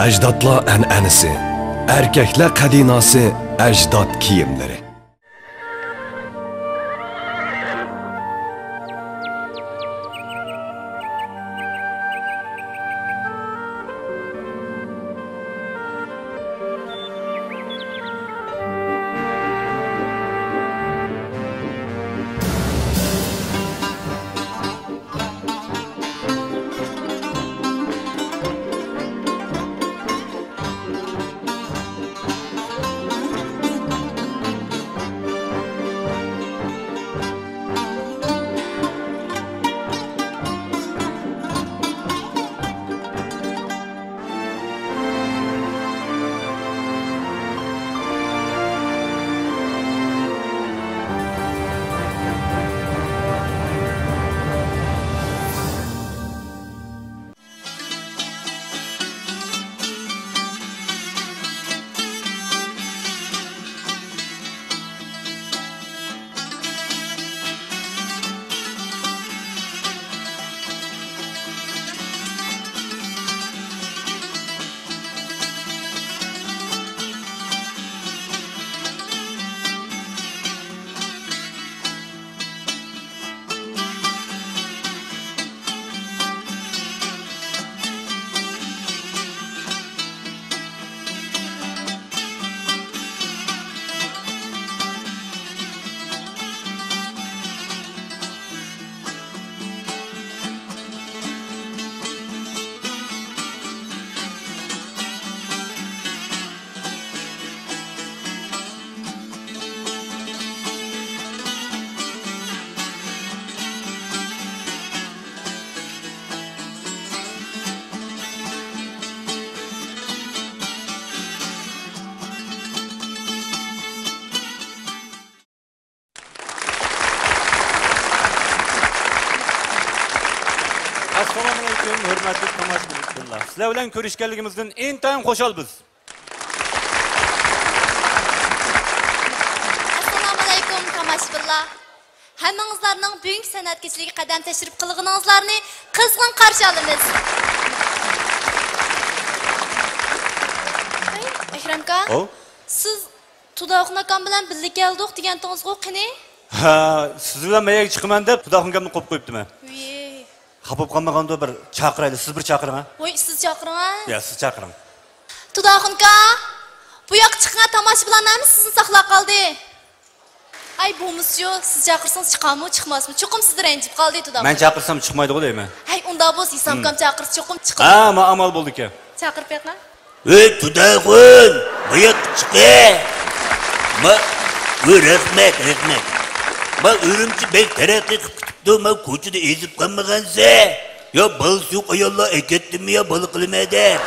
Ajdodlar an'anasi, erkaklar qadinosi, ajdod kiyimlari. Assalamualaikum, hurmatli tomoshabinlar. Sizlar bilan ko'rishganligimizdan intayin xushalmiz. Assalamualaikum tomoshabinlar. Hammangizlarning bugungi san'at kechligiga qadam tashrif qilganingizlarni qizg'in qarshi olamiz. Akramka, siz Tudoxon akam bilan birga keldik degandingiz-ku, qani? Ha, siz bilan mayaga chiqaman deb Tudoxon akamni qo'yib qo'yibdiman. Xapib qolmaganda bir chaqirayli, siz bir chaqiring ha. Voy, siz chaqiring ha? Ya, siz chaqiring. Tudoxon aka, bu yoq chiqqan tomoshabinlarni sizni saqlab qoldi. Ay, bo'lmasa-yu, siz chaqirsangiz chiqammi, chiqmasmi? Cho'qim sizni ranjib qoldi Tudoxon. Men chaqirsam chiqmaydi-ku deyman. Hay, unda bo'lsa Isom akam chaqirsa cho'qim chiqadi. Ha, men amal bo'ldi ekan. Chaqirib beqman. Ey Tudoxon, bu yoq chiqay. Rahmat. Ben Ürümçi bek terakki tuttuğuma koçuda ezip kalmagansa. Ya bal su ayallah ekettim mi ya balık limede.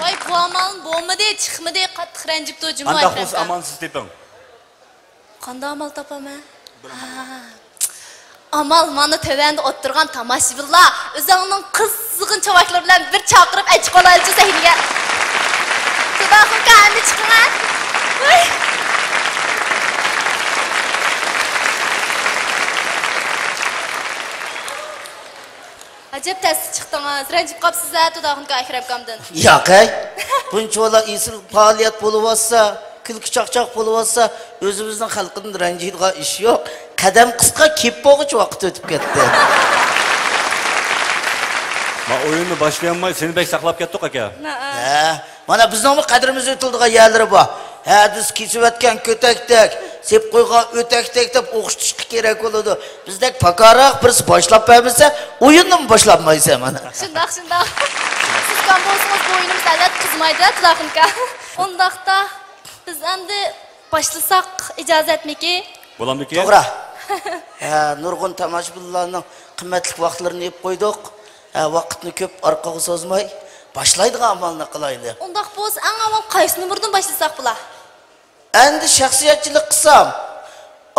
Vay bu amalın boğmadı, çıkmadı, qattiq ranjib to'jim. Anda xos amalsiz tepang. Qanday amal topaman? Amal mana tövende o'tirgan tomoshabinlar o'zingning qizg'in chavaklar bilan bir chaqirib aytib qolaychi sahnaga. Tudoxon qani chiqman? Acayip tez çıktınız. Ranjib qapsizlar Tudoxon aka Akramkamdan. Yo'q, buncha isil faoliyat bo'lib olsa, kulki chaqchaq bo'lib olsa, o'zimizning xalqning ranjiydigan ish yo'q. Qadam qisqa kep bo'g'ich vaqt o'tib ketdi. Ma o'yinni boshlayanmay seni bek saqlab ketdik aka. Ha, mana bizning qadrimiz o'tildigan yerlari bor. Ha, biz kesib o'tgan ko'takdak, sep qo'ygan o'takdak deb o'qitishga kerak bo'ladi. Bizdek pakaroq birisi boshlab bermasa, o'yinni boshlanmaysan mana. Shundoq. Siz ham bo'lsangiz bu o'yinimiz albatta qizmaydi Tudoxon aka. Undaqda biz endi boshlasak ijozatmiki? Bo'lamdiki? To'g'ri. Ha, nurg'un tomoshabinlarning qimmatli vaqtlarini yeb qo'ydik. Ha, vaqtni ko'p orqaga so'zmay, boshlaydigan amalni qilaylik. Undaq bo'lsa, eng avval qaysi numurdan boshlasak bo'lar? Endi shaxsiyatchilik qilsam,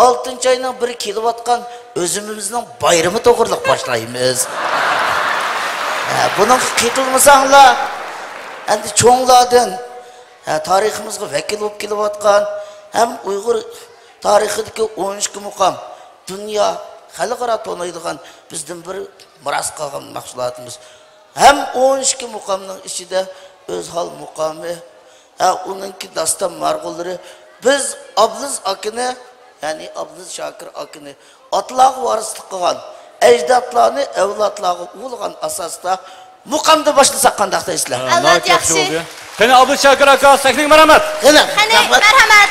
6-oyning biri kelayotgan o'zimizning bayrami to'g'riliq boshlaymiz. Buning qiqilmasanglar, endi cho'nglardan tariximizga vakil bo'lib kelayotgan ham Uyg'ur tarixidagi 12 muqam, dunyo xalqaro tanıydigan bizden bir miras qalgan mahsulotimiz. Hem 12 muqamning ichida öz hal muqami, onunki dastan marg'ulları biz Abduz akini, yani Abduz Şakir akini atlarga varislik qilgan, ecdatlarni evlatlarga ulg'an asosda muqamda boshlasak qanday deysizlar? Allah yaxshi. Qani Abdul Shakir aka, sakning marhamat. Qani, Marhamat.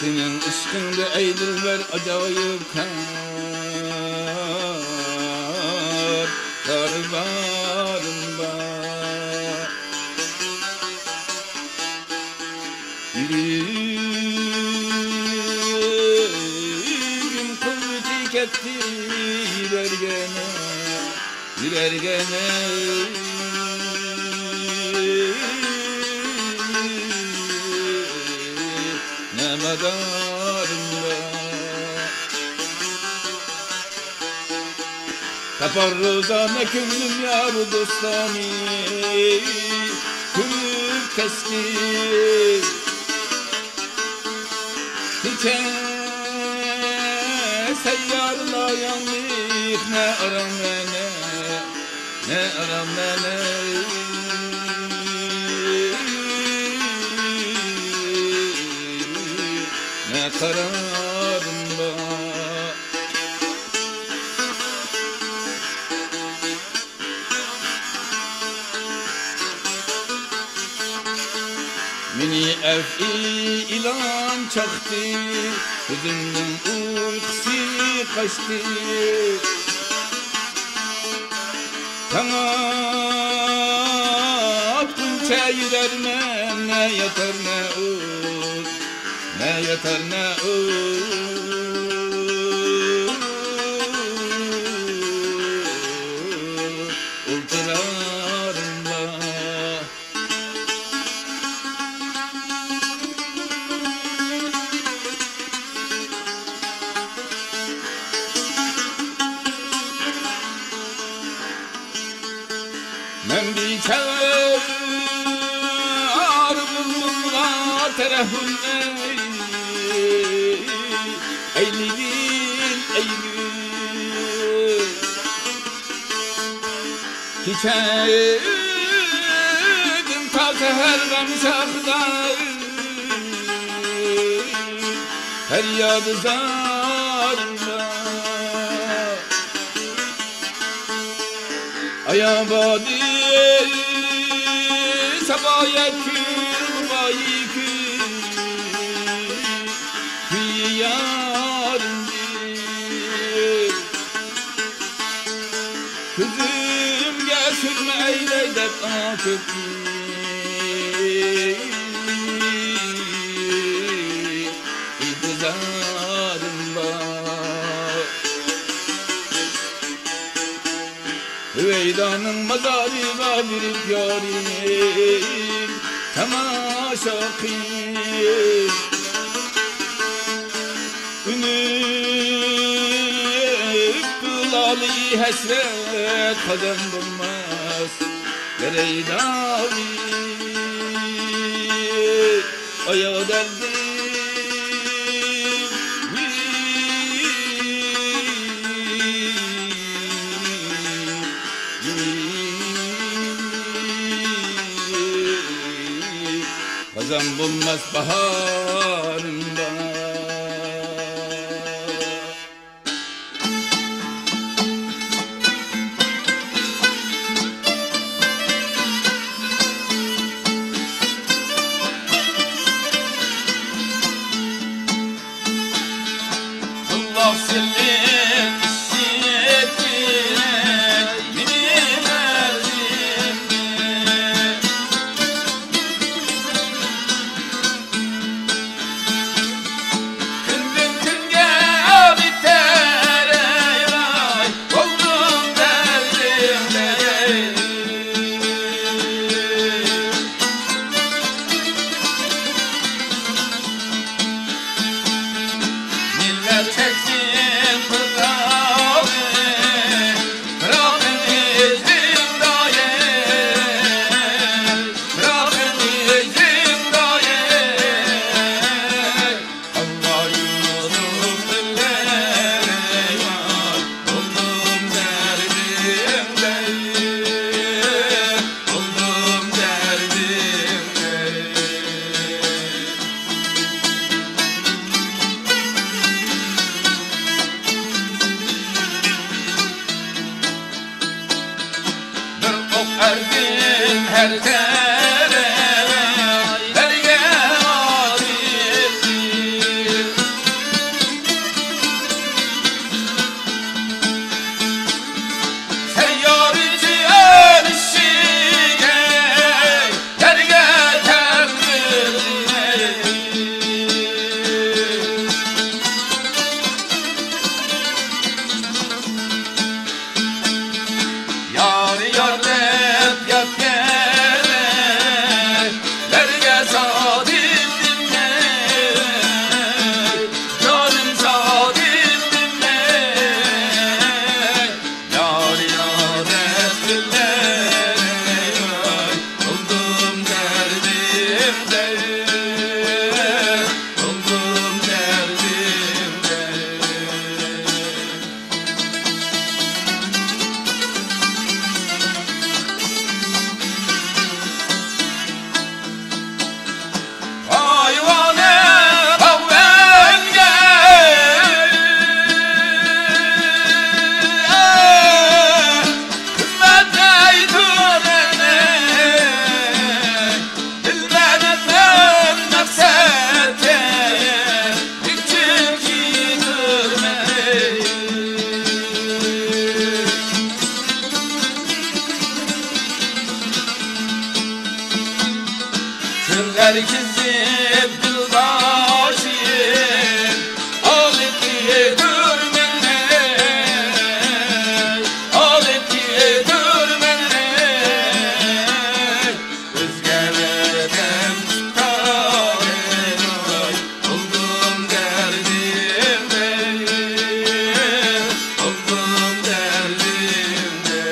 Senin ışkında ey dilber acayip kar barında yüreğim kuvveti ketti yülergene Nemadarında Taparruzana küllüm yar dostani Külüp keski Hiçe seyyarla yandık Ne aram mene Ne kararında Mini ev'i ilan çaktı Gözümün uykusu kaçtı Sana aklınca yüreğime Ne yatar ne olur Ne yatar ne ultralarında Men bir çağır bulunma terehünne Eylül'ün Eylül Hiçedim ta seher gamşakda Feryadı zarında Ayabadi sabaya kül bayi kül yarındır Kızım gel sürme eyleyde akıp İntizarımda Hüveydanın mazarına bir yarim Temaşa kıyım Ünüp kılalı hasret kadem bulmaz Dereydavi ayağı deldim Kazan bulmaz baharımda Allah senin işitine benim erzimde derdim her tere derge adildir. Seyyarıcı erişige derge terdirine. Yar yar dep yap gele derge sadim dinle. Canım sadim dinle. Yar yar dep dinle. Buldum derdimde. Buldum derdimde. Hayvanı kavvenge hizmet eydürene bilmeden ben maksete küçük gidirmeyi. Güller kizip dildaşıyım alıp yedirmene. Alıp yedirmene. Özgelerden çıkarım buldum derdimde. Buldum derdimde.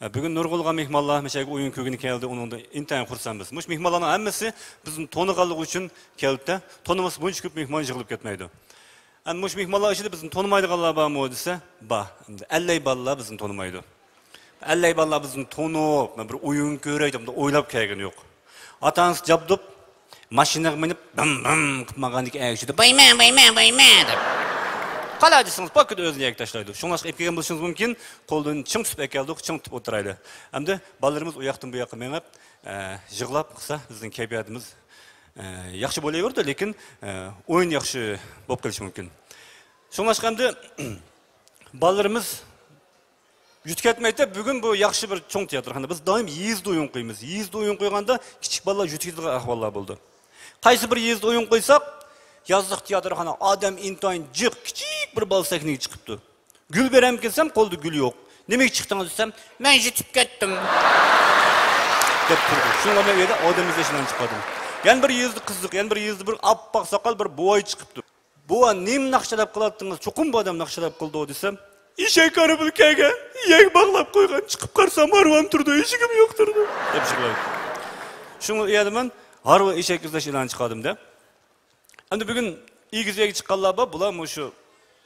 Бүгін нұрғылған мехманлар мәшәгі ойын көгіні келді, оның интайын құрсамыз. Мұш мехманларның әммесі біздің тоны қалығы үшін келді. Тонымыз бұнш көп мехман жығылып кетмейді. Мұш мехманлар ішінде біздің тонымайды қалар ба ма десе, ба. Әлләй балалар біздің тонымайды. Әлләй балалар біздің тоны, бір ойын көрейді, ойлап кәйген жоқ. Атаңыз жабдып, машинаға мініп, бім-бім қыпмаған деке әйшеді. Байма деп. Қалай десіңіз, пакет өзіне әк ташлайды. Шоңлашқа епкеген білшіңіз мүмкін, қолдың чың түсіп әкелдік, чың түсіп отырайды. Әмді балаларымыз ұяқтың бұяққа меңіп, жығылап қыса, біздің кәбиятымыз яқшы болай көрді, лекін ойын яқшы боп келші мүмкін. Шоңлашқа әмді балаларымыз жүткетмейді, бүгін бұл яқшы бір чоң театр. Біз дайым езді ойын қоймыз. Езді ойын қойғанда кішік балалар жүткетілгі ақвалар болды. Қайсы бір езді ойын қойсақ, Яздық театрхана адам интайын жық, кичик бір бал сәкінеге чықыпты. Гүл берем келсем, қолды гүл жоқ. Немек чықтыңыз десем, мен жетіп кеттім. Деп тұрды. Шыңға мен еді, адам езешінен шықпадым. Ян бір езді қызық, ян бір езді бір аппақ сақал бір буай чықыпты. Буа нем нақшалап қылаттыңыз, чоқым ба адам нақшалап қылды десем, ешек ары бұл кәге, ек бағлап қойған, шығып қарсам аруам тұрды, ешігім жоқ тұрды. Деп шығылайды. Шыңға едімін, ару ешек іздешінен шықадым да. Әнді бүгін игізеге шыққанлар ба, бұла мұшы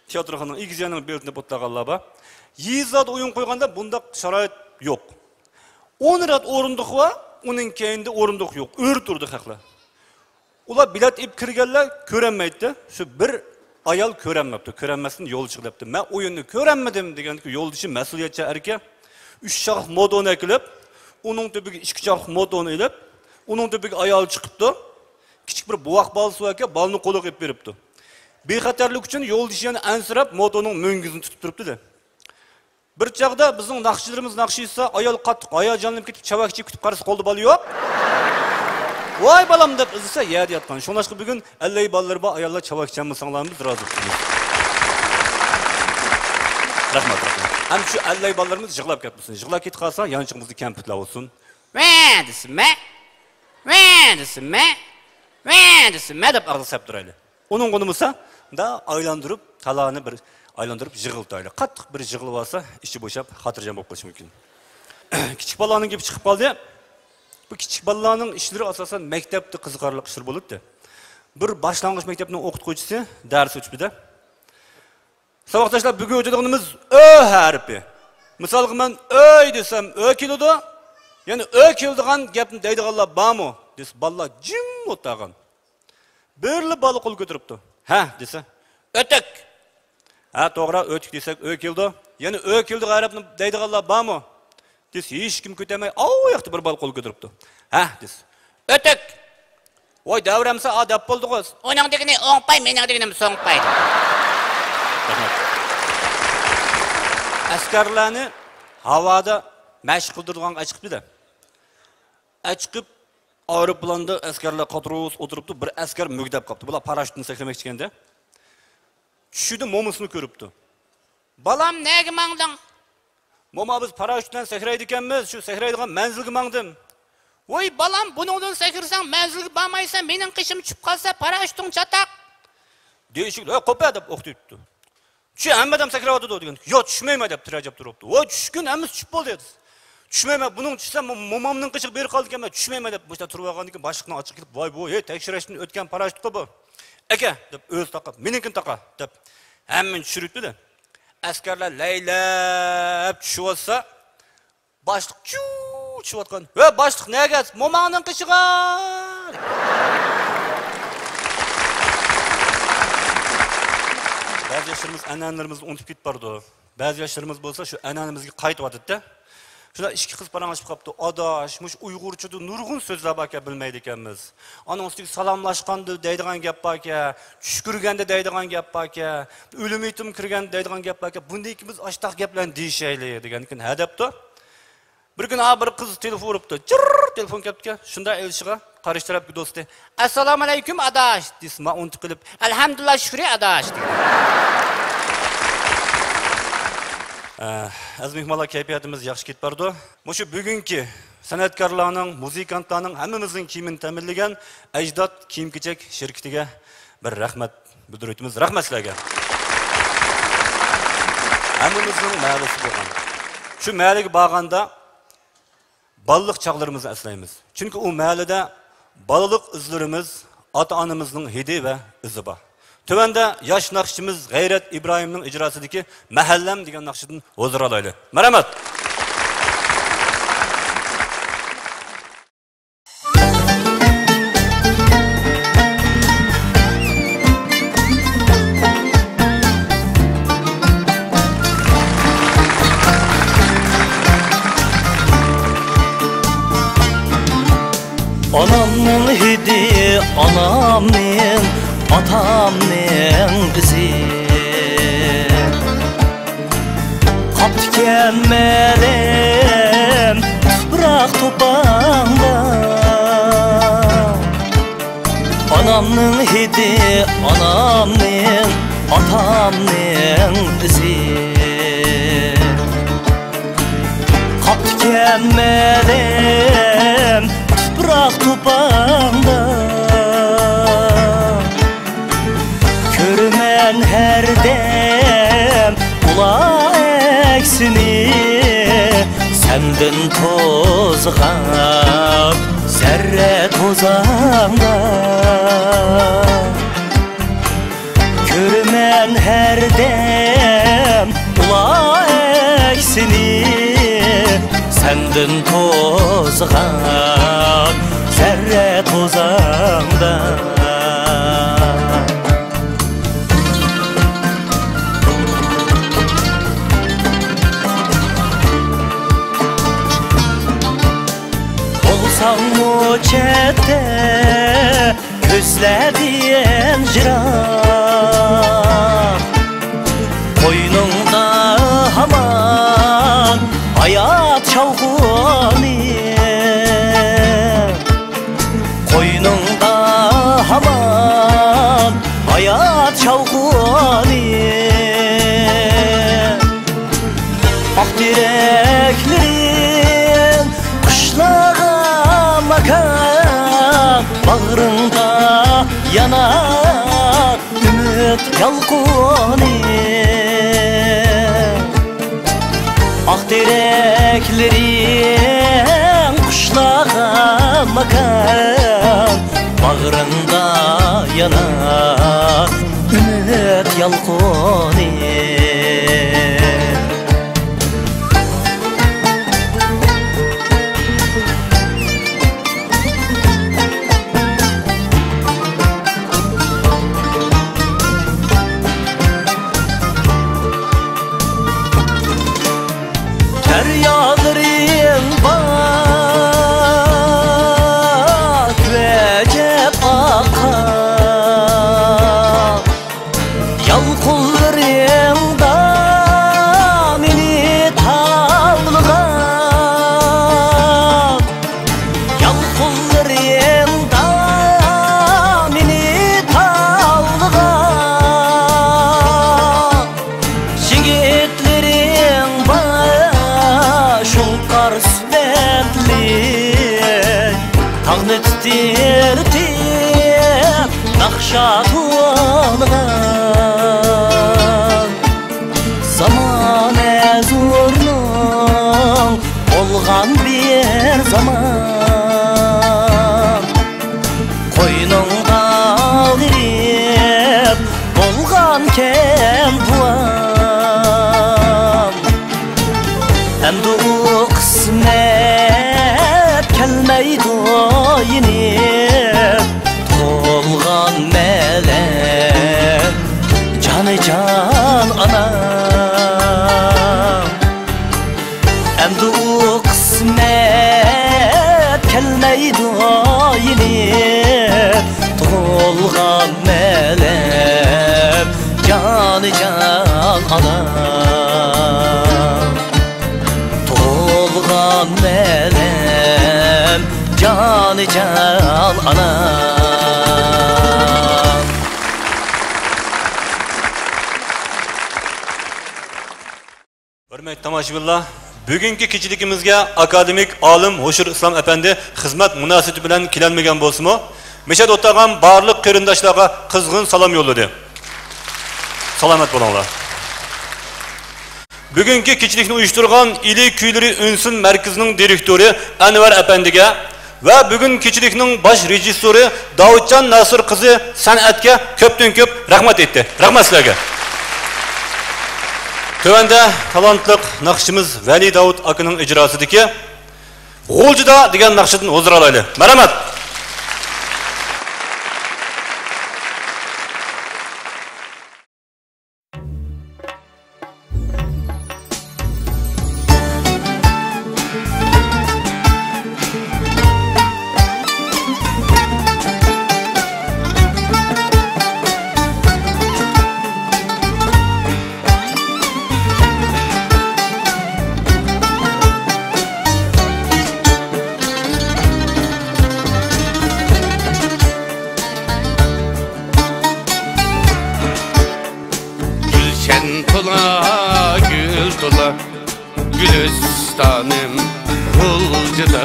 театрханың игізенің белтіне бұттағанлар ба. Езад ойын қойғанда бұнда шарайт жоқ. 10 рат орындық ба, оның кейінде орындық жоқ. Өр тұрды қақла. Ола билет еп кіргенлер көренмейді. Şu бір аял көренмепті. Көренмесін yol шығылапты. Мен ойынны көренмедім дегенде yol dışı məsuliyyətçi әрке 3 şaq modon әкіліп, оның төбігі 2 şaq modon еліп, оның төбігі аял шығыпты. Kiçik bir buaq bal su eke, balını koluk ep beripti. Bexatarlık üçün yol dişiyeni ansırap, motonun möngüzünü tutup duruptu da. Bir çağda bizim nakşilerimiz nakşiysa, ayal qattık, ayağı canlanıp ketip, çavak içip kütüp qarısı koldu balı yok. Vay balam dep ızısa, ya deyatkan. Şonaşkı bugün, əlləyi balları ba, ayallar çavak içen sanlarımız razı olsunuz. Rahmat. Hem şu əlləyi ballarımız jığlap ketmesin. Jığlap ketip qalsa, yançığımızı kempütla olsun. Мәдіп ағылсап тұрайлы. Оның қонымызса, да айландырып, талағаны бір айландырып жығылтайлы. Қаттық бір жығылып алса, іші бойшап, қатыржан болып қалшы мүмкін. Кичік баланың кеп шығып қалды. Бұл кичік баланың ішілері асасан мектепті қызықарлық ішір болады. Бір башланғыш мектептің оқыт қойшысы дәріс өтіпті. Сабақташылар бүге өтедіғынымыз Ö әріпі. Мысалғы мен Öй десем Ö келуді. Yani Ö келдіған кептің дейдіғалла ба мұ? Дес балла жим отаған. Бірлі балы қол көтіріпті. Ха, десе. Өтік. Ха, тоғыра өтік десек Ö келді. Yani Ö келді ғайрапның дейдіғалла ба мұ? Дес, ешкім көтемей, ау яқты бір балы қол көтіріпті. Ха, дес. Өтік. Ой, дәуіремсі адап болды ғыз. Оның дегіне оңпай, менің дегінем соңпайды. Әскерләні havada мәшік қылдырған әчіқпі де. Әчіқіп, aeroplanda askarlar qatorus o'tiribdi, bir askar mugdab qopti. Bular parashyutni sakramak chiqganda tushida momisini ko'ribdi. Balam nega mangding? Moma biz parashyutdan sakraydi ekanmiz, shu sakraydigan manzilga mangdim. Voy balam, buningdan sakrarsang manzilga bormaysan, mening qishim tushib qolsa parashyuting chataq. Deyishib, qo'pa deb o'qitibdi. Shu hammadan sakraydi degan. Yo, tushmayman deb tirajab turibdi. Voy, tushgun hammasi tushib bo'ldi dedi. Düşmeyme, bunun düşsem momamның qışıq beri qaldı ekan, düşmeyme deb boşta turib alğan ekan, başlıqdan açıq kelib, "Voy bu, tekshirishdan o'tgan parashyutqa bu." "Aka" deb o'z taqab, "Meninkini taqa" deb hamma tushiribdi de. Askarlar laylab tushib olsa, başliq tushib atgan. "Voy başliq nega? Momamның qışığa!" Bazı yaşlarımız anneannelerimizni unutib ketib bardi. Bazı yaşlarımız bo'lsa shu anneannemizga qaytib atdi-da. Şuna iki kız paranlaşıp kaptı. Adaş, muş Uygurçudu, nurgun sözler baka bilmeydi ekanmiz. Anın üstüge salamlaşkandı, deydiğen gap baka, düşkürgende deydiğen gap baka, ölüm eğitim kirgen deydiğen gap baka. Bunda ikimiz açtaq gaplan deyişeyli degan hedepti. Bir gün bir kız telefon uruptu. Cırrrr telefon kaptı. Şunda elşiğe karıştırıp bir dostu. "Assalamu alaykum adaş" desma unutup qilib, "Elhamdülillah şükri adaş" dedi. Az mehmonlar kayfiyatimiz yaxshi ketib bordi. Mushu bugungi san'atkorlarning, muzikantlarning hammamizning kiyimini ta'minlagan Ajdod kiyim-kechak shirkatiga bir rahmat bildiramiz. Rahmat sizlarga. Hammamizning ma'lisi bo'lgan. Shu ma'liga borganda ballık çağlarımızı eslaymiz. Çünkü o mahallede balalık izlerimiz ata-anamızın hidi ve izi var. Tövende yaş nakşimiz Gayret İbrahim'in icrasındaki Mahallem degan nakşidin huzur alaylı. Merhamet. Anamның hidi, anamның, atamның izi. Kaptiken melim, bırak topağında. Anamның hidi, anamның, atamның izi. Kaptiken melim, bırak topağında. Körmen her dem ula eksini. Senden tozgan zerre tozağında. Körmen her dem ula eksini. Senden tozgan zerre tozağında. Olsam o çette közlediyen jiran. Koynunda haman hayat çavguni. Koynunda haman hayat çavguni. Ak direklerin kışlağa makan. Bağrında yanar ümit yalquni. Ak direklerin kışlağa makan. Bağrında yanar ümit yalquni. Feryadların bak vecep akar. Yalqullarımda meni tavlıgan. Yalqullarımda meni tavlıgan. Jigitlerin bak şunkar sübetli. Tağını titirtip nakşa tuğangan. Zaman ezurnun olgan bir zaman. Koynunda girip olgan kem tuğan. Endi o kısmet kelmeydi yine. Tolgan melek canı can anam. Endi o kısmet kelmeydi yine. Tolgan melek canı can anam. Tolgan melem canı can anam. Hürmetli tomoshabinlar, bugungi kechiligimizga akademik olim Hoshir Islom Efendi xizmat munosabati bilan kelolmagan bo'lsa-mu, meshad o'tirgan barliq qarindoshlarga qizg'in salom yo'lladi. Salomat bo'linglar. Bugünkü keçilikni uyushtirgan İli Kuyleri Ünsün Merkezi'nin direktörü Anvar Efendi'ge ve bugün keçilikning baş rejissörü Davutcan Nasır kızı san'atga köpten köp rahmat etti. Rahmat sizlarga. Tövende talantlık naqshimiz Vali Davut akının icrasidagi G'o'ljida degan naqshidan huzur olaylik. Marhamat. Gülistanım G'o'ljida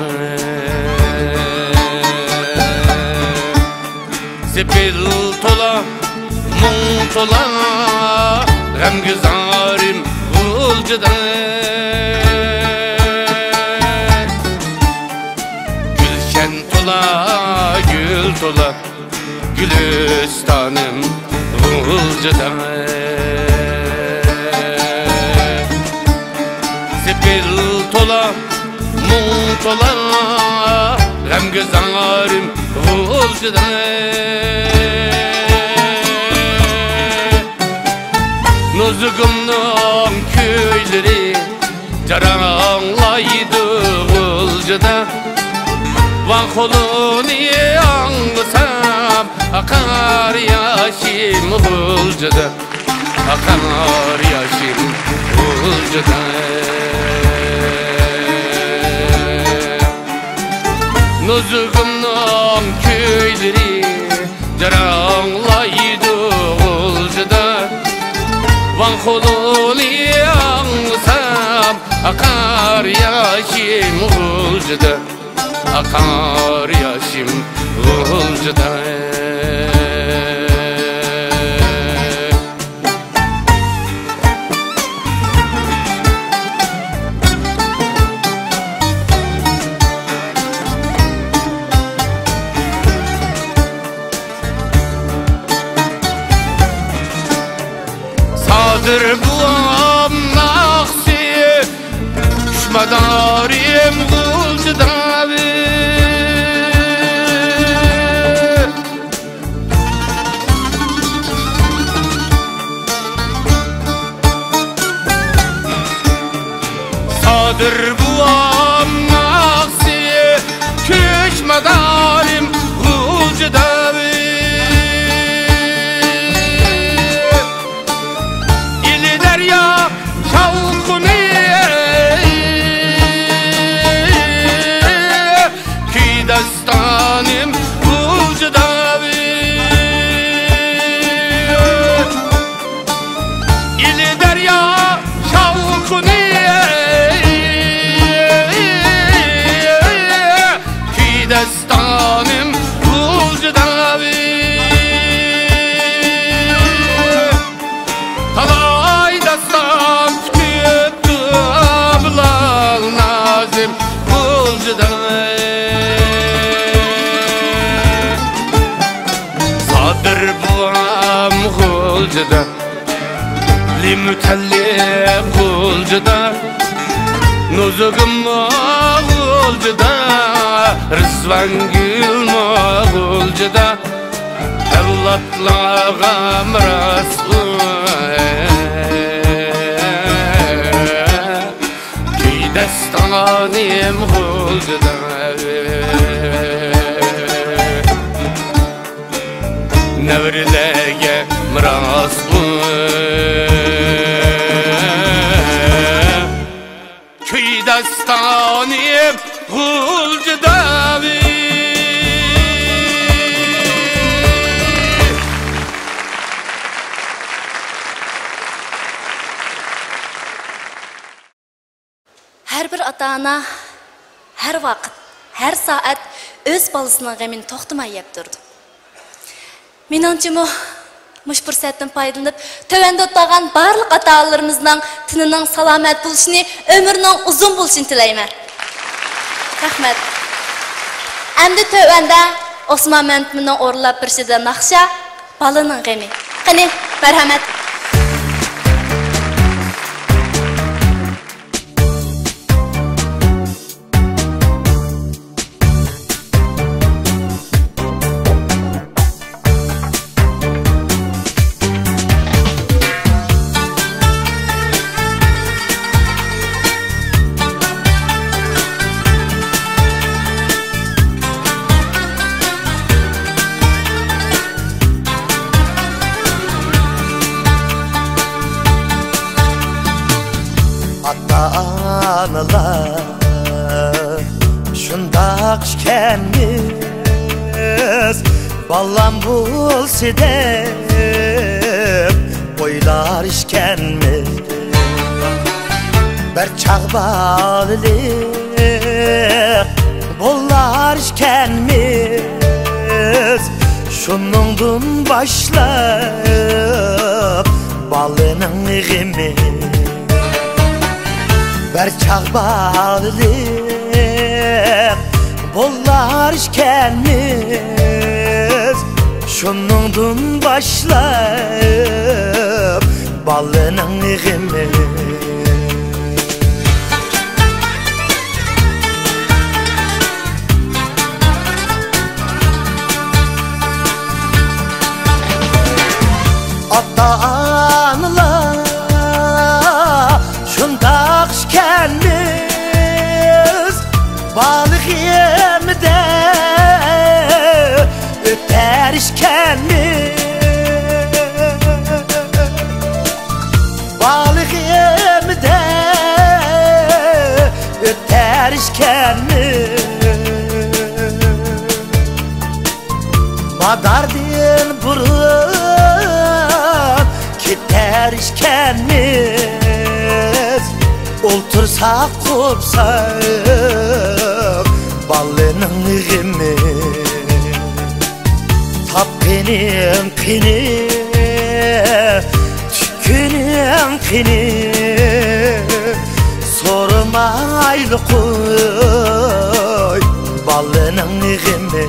Sepil tola mung tola g'amgizorim G'o'ljida Gulshan tola gul tola Gülistanım G'o'ljida tola mung tola g'amgizorim G'o'ljida Nozugimning kuyleri jaranglaydi G'o'ljida va qo'lini anglasam aqar yoshim G'o'ljida aqar yoshim G'o'ljida Nozugimning kuyleri jaranglaydi G'o'ljida va qo'lini anglasam aqar yoshim G'o'ljida aqar yoshim G'o'ljida buam naqsi Şmadarim G'o'ljida Sadır buam naqsi Şmadarim G'o'ljida Dastanim G'o'ljida ili daryo shavquni ki dastanim G'o'ljida talay dastan tutib bilal nazim G'o'ljida G'o'ljida limutallib G'o'ljida nozugim G'o'ljida rizvan gul G'o'ljida avlodlarga miros ki dastanim G'o'ljida Nevrilerge miras Köy dastanim G'o'ljida Her bir ata-ana her vaqt, her saat öz balısının g'amini to'xtamay yeb turdi. Menimcha Muş fürsatdan faydalanıp, tövende otlagan barlık atalarımızdan tınının salamet buluşunu, ömrünün uzun buluşunu tileymen. Rahmet. Endi tövende Osman Mentmin'in orlap bir şeyden nakşa, balının gemi. Qani, merhamet. Analar şundaq işkenmiz ballam bulsa deb oylar işkenmiz bir çağ balılık bollar işkenmiz şunundan başlap balının gemi bir çağ bağlılık bollar işkenmiz şunundan başlayıp balının gemi ata-analar şundaq işkenmiz balık yemide öter işkenmiz balık yemide öter işkenmiz madardin burun keter işkenmiz oltursak kopsak balının gemi tap benim kini tükünüm kini sormaylı koy balının gemi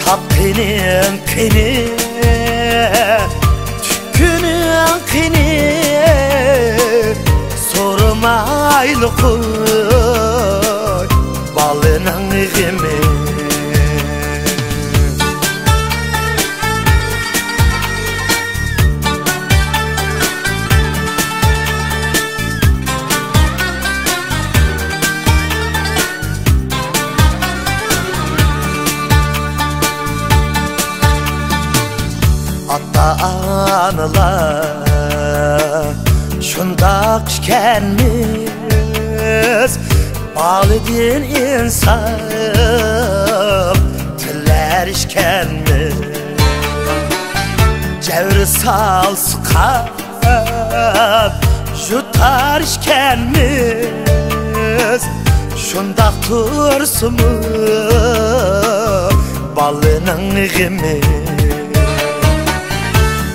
tap benim kini tükünüm kini sormaylı koy balının gemi ata-analar şundaq işkenmiz bağlıdin insan tiller işkenmiz cevri sal sıkar jutar işkenmiz şundaq tursumu balının gemi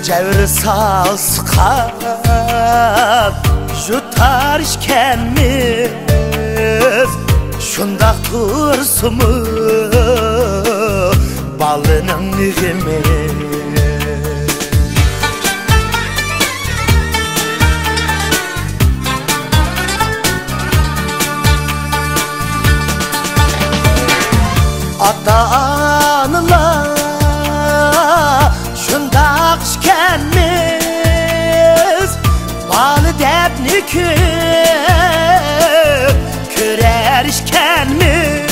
cevri sal sıkar jutar işkenmiz şundaq tursumu balının gemi ata-analar şundaq işkenmiz balı dep nüküp körer işkenmiz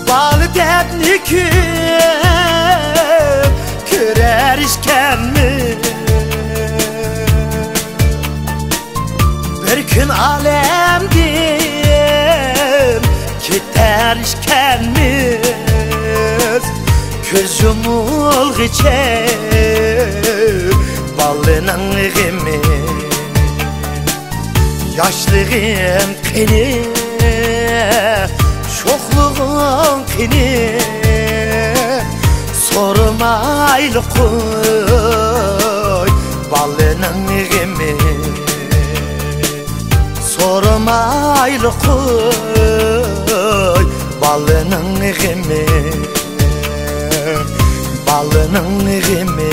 balı dep nüküp körer işkenmiz bir gün alemdim keter işkenmiz göz yumulğıça balının gemi yaşlığım kini şoxluğum kini sormaylı koy balının gemi sormaylı koy balının gemi balının gemi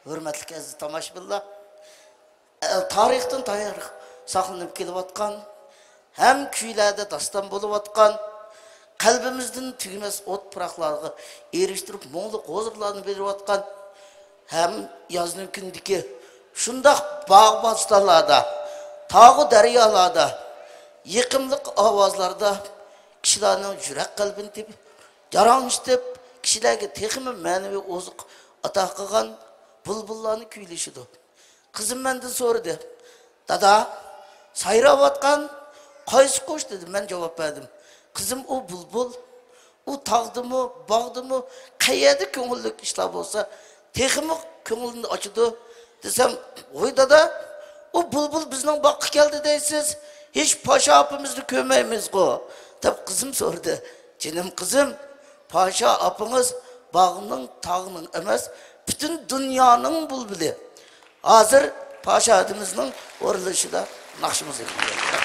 Hürmetli aziz tomoshabinlar, tarixdan tarix saqlanib kelayotgan, ham kuylarda daston bo'layotgan, qalbimizdan tugmas o't puroqlarga erishtirib mo'ngli huzurlarni berayotgan, ham yozning kundagi shundoq bog' bo'stonlarda, tog'u daryolarda, yiqimliq ovozlarda kishilarning yurak qalbini tepib, jarangishtirib, kishilarga texmi ma'naviy oziq ato qilgan bulbullarni kuylashidi. Qizim mendan so'radi. Dada, sayrayotgan qaysi qush dedi. Men javob berdim. Qizim o bulbul, u tog'dimi, bog'dimi, qayerda ko'ngillik ishlar bo'lsa, texmi ko'ngilni ochidi desam, "Voy dada, u bulbul bizning boqqa keldi deysiz. Hech Pasha opamizni ko'rmaymiz-ku." deb qizim so'radi. "Jinim qizim, Pasha opamiz bog'ning, tog'ning emas, bütün dünyanın bulbuli. Hazır Paşa adımızın oruluşu da nakşımız ediliyor.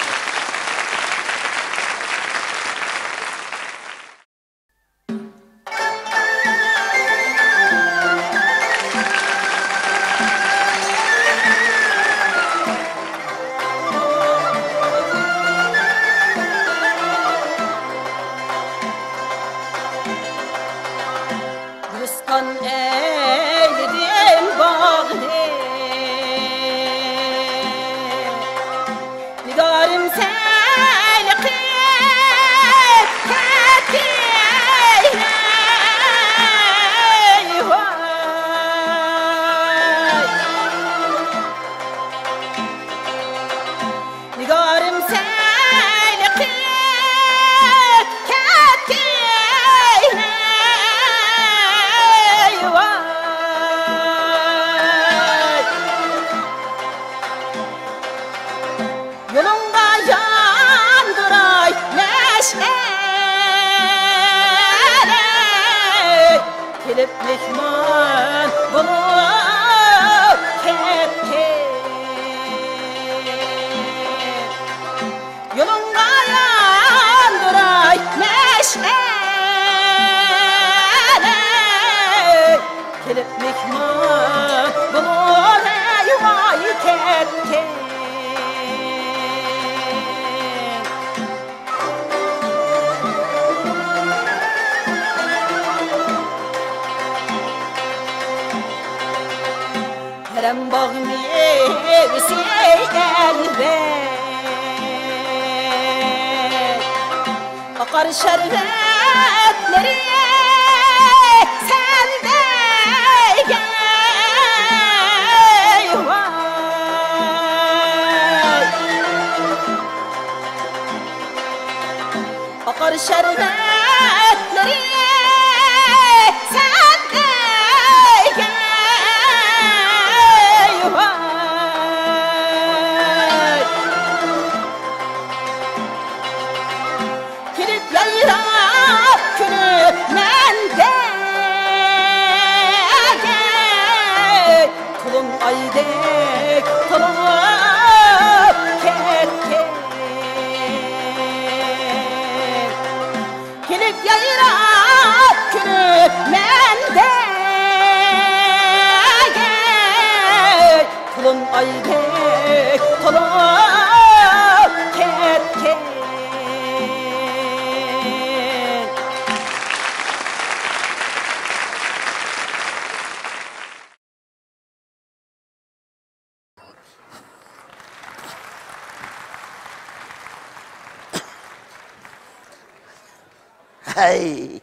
Hey,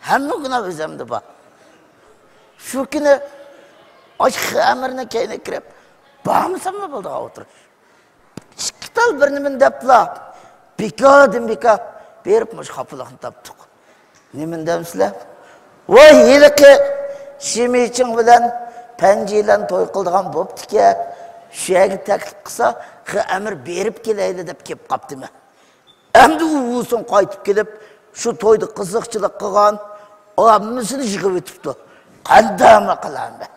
hamma gün o'zimda bor. Shu kuni och xamirni kayni kirib, bormisanmi bo'ldi o'tirish. Chiqtal bir nimin debla, bikodim bika berib mush xafalig'ini topdik. Nimin demsizlar? Voy, yiliqi shimiching bilan panjilan to'y qildigan bo'pti-ki, shu yerga taklif qilsa, Amir berib kelaydi deb kelib qopdimi? Endi u so'ng qaytib kelib, shu to'yda qiziqchilik qilgan, hammasini yig'ib o'tibdi. Qandaymi qilaman?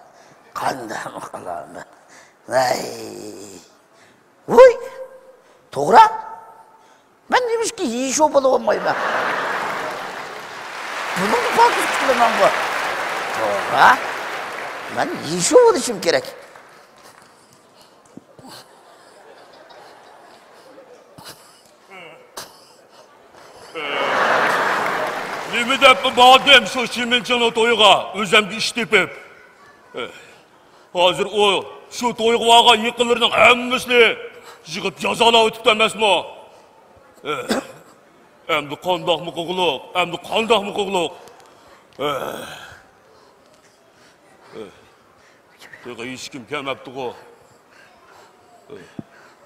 Qandaymi qilaman? Voy! To'g'ri? Men nimishki yeyisho bo'la olmayman. Buni farqi qilaman bu. To'g'ri? Men yeyisho bo'lishim kerak. Nima deb bordim shu Shiminchini to'yga, o'zimga ish tepib. Hozir u shu to'yga olgan yiqillarning hammasini yig'ib jazolab o'tibdi emasmi? Endi qandoqmi qilguliq, endi qandoqmi qilguliq. To'yga hech kim kelmabdi-ku.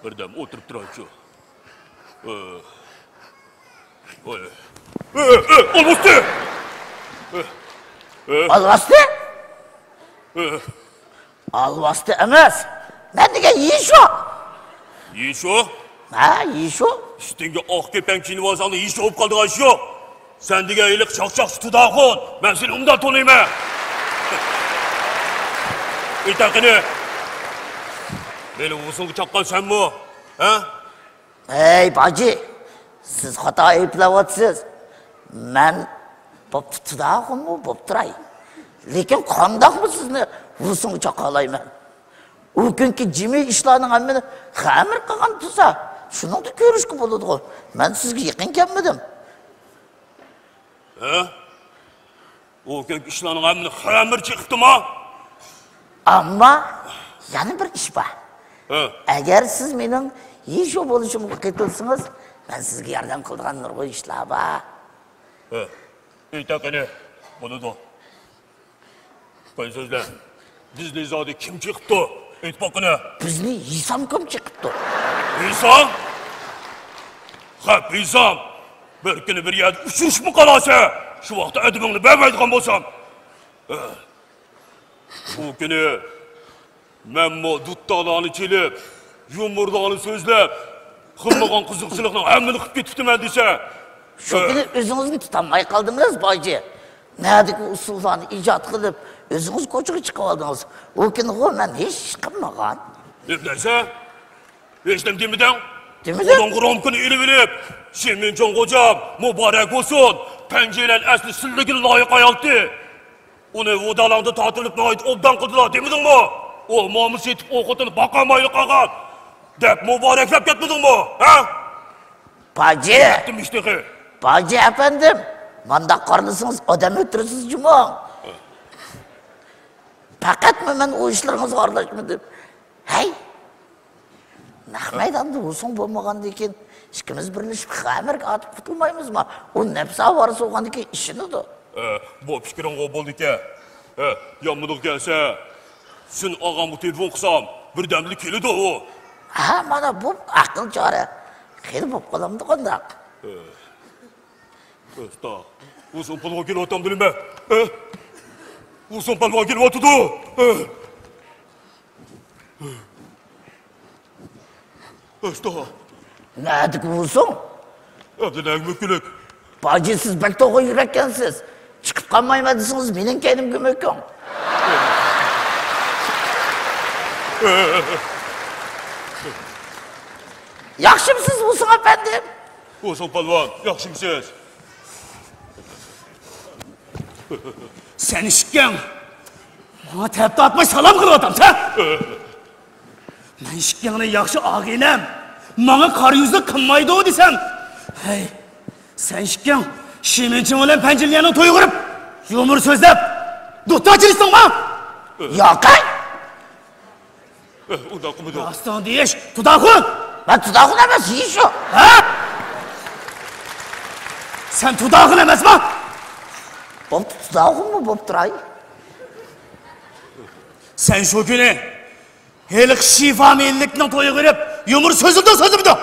Birdam o'tirib turaychi. Olmasdi! Olmasdi? Olmasdi emas. Men degan yeyisho. Yeyisho? Ha, yeyisho. Üstünge oq kepen kiyinib olsang ish bo'lib qoldigan ish yo'q. Sen degan iliq chaqchaq sutidaqon. Men seni undan taniyman. Aytaqini. Meni o'zingga chaqqan senmi? Ha? Ey, baji. Siz xato ayblayapsiz. Men bo'pti tudaqonmi, bo'p turay. Lekin qandoqmi sizni o'zingga chaqqalayman? U kunki jimi ishlarning hammani xamir qilgan tursa, shuni da ko'rishga bo'ladi-ku. Men sizga yaqin kelmadim. Ha? O kunki ishlarning hammani xamir chiqibdimi? Ammo yana bir ish bor. Ha? Agar siz mening yeyisho bo'lishimga qaytilsangiz, men sizga yordam qiladigan nurg'un ishlar bor. Ha. Aytaqini, bo'ladi. Qo'y so'zlar. Bizni zodi kim chiqibdi? Aytmoqini. Bizni Isom kim chiqibdi? Isom? Ha, Isom. Bir kuni bir yerda uchrashib qolsa, shu vaqtda adimingni bermaydigan bo'lsam. Bu kuni menmo duttolani kelib, yumurdoni so'zlab, qilmagan qiziqchilikni hammani qilib ketibdiman desa, shu kuni o'zingizni tutolmay qoldingiz, boyji. Nadiki usullarni ijod qilib, o'zingiz ko'chaga chiqib oldingiz. U kuni men hech ish qilmagan. Deb narsa? Hech nima demadan? Demadan? Qo'ng'iroq kuni ilib, Shiminchon xo'jam, muborak bo'lsin. Panjilan asli silligini loyiq ayoldi. Uni vodalanda tortilib noyit obdan qildilar, demadingmi? O nomus etib o'qitilib baqamayli qolgan. Deb muboraklab ketmadingmi? Ha? Baji. Demishdiki. Baji efendim. Manda qarlısınız, odam o'tirsiz jumon. Faqat men o ishlaringizni aralashmadim. Hey. Naq maydonda o'zing bo'lmagandan keyin ikkimiz birlashib xamirga atib qutulmaymizmi? U nafsa varisi bo'lgandan keyin ishini-da. Bu fikring bo'ldi ekan. Yomon kelsa, sen og'amga telefon qilsam, birdamlik keladi u. Ha, mana bu aql chora. Xil bo'lib qolamdi qandaq. Usta, o'zim palvon kelyaptam bilmayman. O'zim palvon kelyapti-ku. Usta. Nadik o'zing? Abdullahi Mükülük. Baji siz bak to'g'ri yurakkansiz. Chiqib qolmayman desangiz, mening keynimga mo'kon. Yaxshimisiz o'zing efendim? O'zing palvon, yaxshimisiz? Sen ishgan. Bana tepki atma salam qilyapsan, sen. Men ishganni yaxshi og'inam. Menga qora yuzli qilmaydi o desam. Hey, sen ishgan. Shiminchim bilan Panjirliyaning to'y qilib, yumur so'zlab, do'ttochilisingmi? Yo'qay. Unda qilmadi. Aston deyish, tudaqun. Men tudaqun emas, yeyisho. Ha? Sen tudaqun emasmi? Bo'pti, tudaqunmi bo'p turay? Sen şu kuni helik shifa menlikning to'yi qilib, yumur so'zimdi. So'zladim.